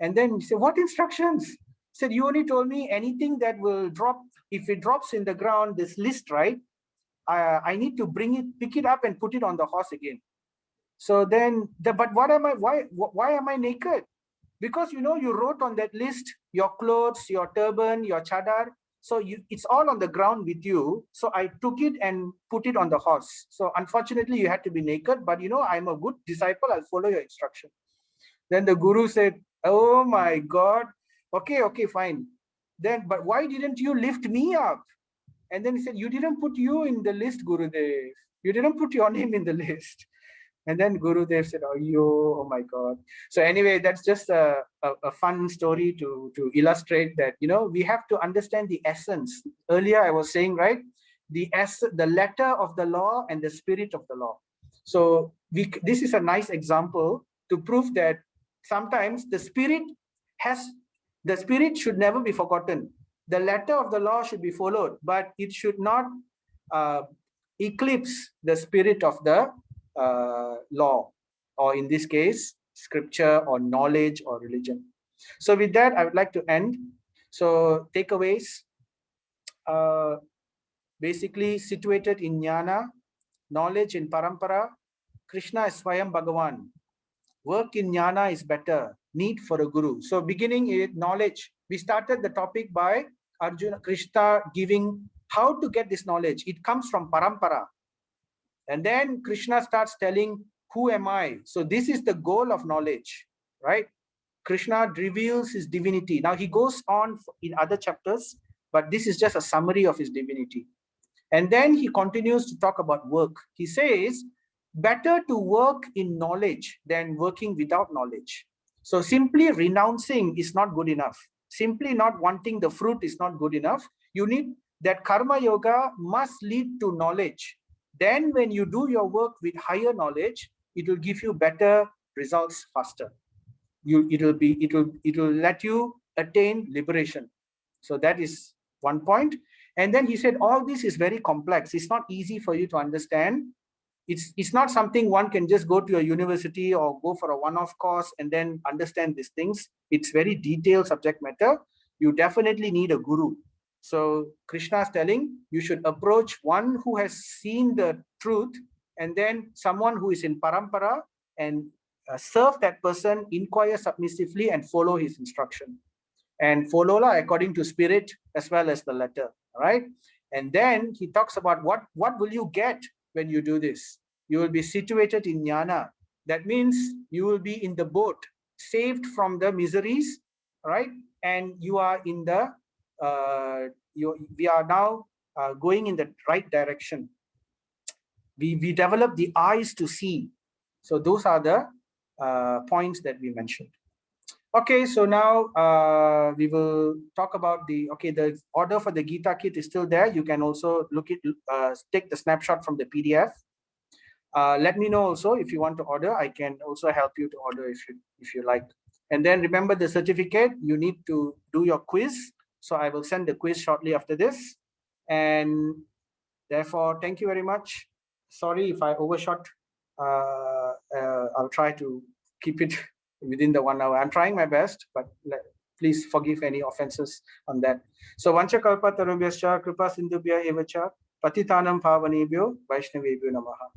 And then he said, what instructions? He said, you only told me anything that will drop, if it drops in the ground, this list, right? I need to pick it up and put it on the horse again. So then, but why am I naked? Because, you wrote on that list, your clothes, your turban, your chadar. So it's all on the ground with you. So I took it and put it on the horse. So unfortunately, you had to be naked, but I'm a good disciple. I'll follow your instruction. Then the guru said, oh my God. Okay, fine. Then, but why didn't you lift me up? And then he said, you didn't put you in the list, Gurudev. You didn't put your name in the list. And then Gurudev said, oh my God. So anyway, that's just a fun story to illustrate that, we have to understand the essence. Earlier I was saying, right, the letter of the law and the spirit of the law. So this is a nice example to prove that sometimes the spirit should never be forgotten. The letter of the law should be followed, but it should not eclipse the spirit of the law, or in this case, scripture or knowledge or religion. So with that, I would like to end. So takeaways, basically situated in Jnana, knowledge in Parampara, Krishna is Swayam Bhagavan. Work in Jnana is better, need for a guru. So beginning with knowledge, we started the topic by Arjuna, Krishna giving how to get this knowledge. It comes from Parampara. And then Krishna starts telling, who am I? So this is the goal of knowledge, right? Krishna reveals his divinity. Now he goes on in other chapters, but this is just a summary of his divinity. And then he continues to talk about work. He says, better to work in knowledge than working without knowledge. So simply renouncing is not good enough. Simply not wanting the fruit is not good enough. You need that karma yoga must lead to knowledge. Then when you do your work with higher knowledge, it will give you better results faster. It will let you attain liberation. So that is one point. And then he said, all this is very complex. It's not easy for you to understand. It's not something one can just go to a university or go for a one-off course and then understand these things. It's very detailed subject matter. You definitely need a guru. So Krishna is telling you should approach one who has seen the truth, and then someone who is in parampara, and serve that person, inquire submissively and follow his instruction. And follow according to spirit as well as the letter, right? And then he talks about what will you get when you do this. You will be situated in Jnana. That means you will be in the boat, saved from the miseries, right? And you are in the, we are now going in the right direction. We develop the eyes to see. So those are the points that we mentioned. Okay, so now we will talk about the order for the Gita kit is still there. You can also take the snapshot from the PDF. Let me know also if you want to order. I can also help you to order if you like. And then remember the certificate, you need to do your quiz. So I will send the quiz shortly after this. And therefore, thank you very much. Sorry if I overshot. I'll try to keep it within the 1 hour. I'm trying my best, but please forgive any offenses on that. So, Vancha Kalpa Tarubhyascha Kripa Sindhubhya Evacha Patitanam Pavanebhyo Vaishnavebhyo Namaha.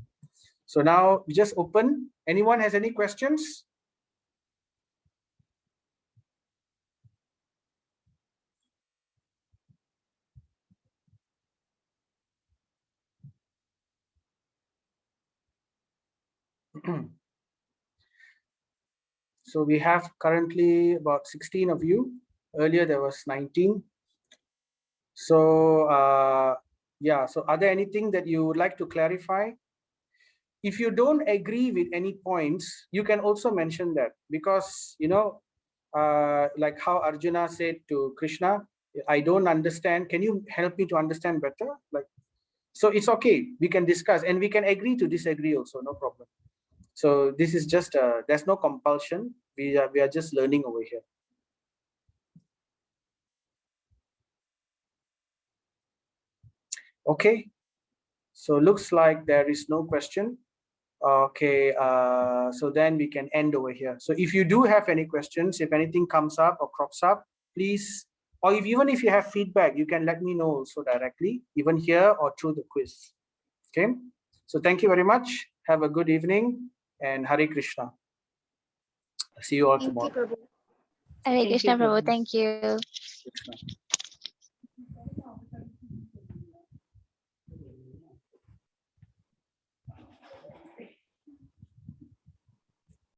So now we just open. Anyone has any questions? So we have currently about 16 of you. Earlier there was 19. So yeah, so are there anything that you would like to clarify? If you don't agree with any points, you can also mention that, because like how Arjuna said to Krishna, I don't understand. Can you help me to understand better? Like, so it's okay. We can discuss and we can agree to disagree also, no problem. So this is just there's no compulsion. We are just learning over here. Okay. So looks like there is no question. Okay. So then we can end over here. So if you do have any questions, if anything comes up or crops up, please, or even if you have feedback, you can let me know also directly, even here or through the quiz. Okay. So thank you very much. Have a good evening and Hare Krishna. See you all tomorrow. Thank you, Prabhu. Hare Thank you, Krishna Prabhu, Prabhu. thank you. Krishna.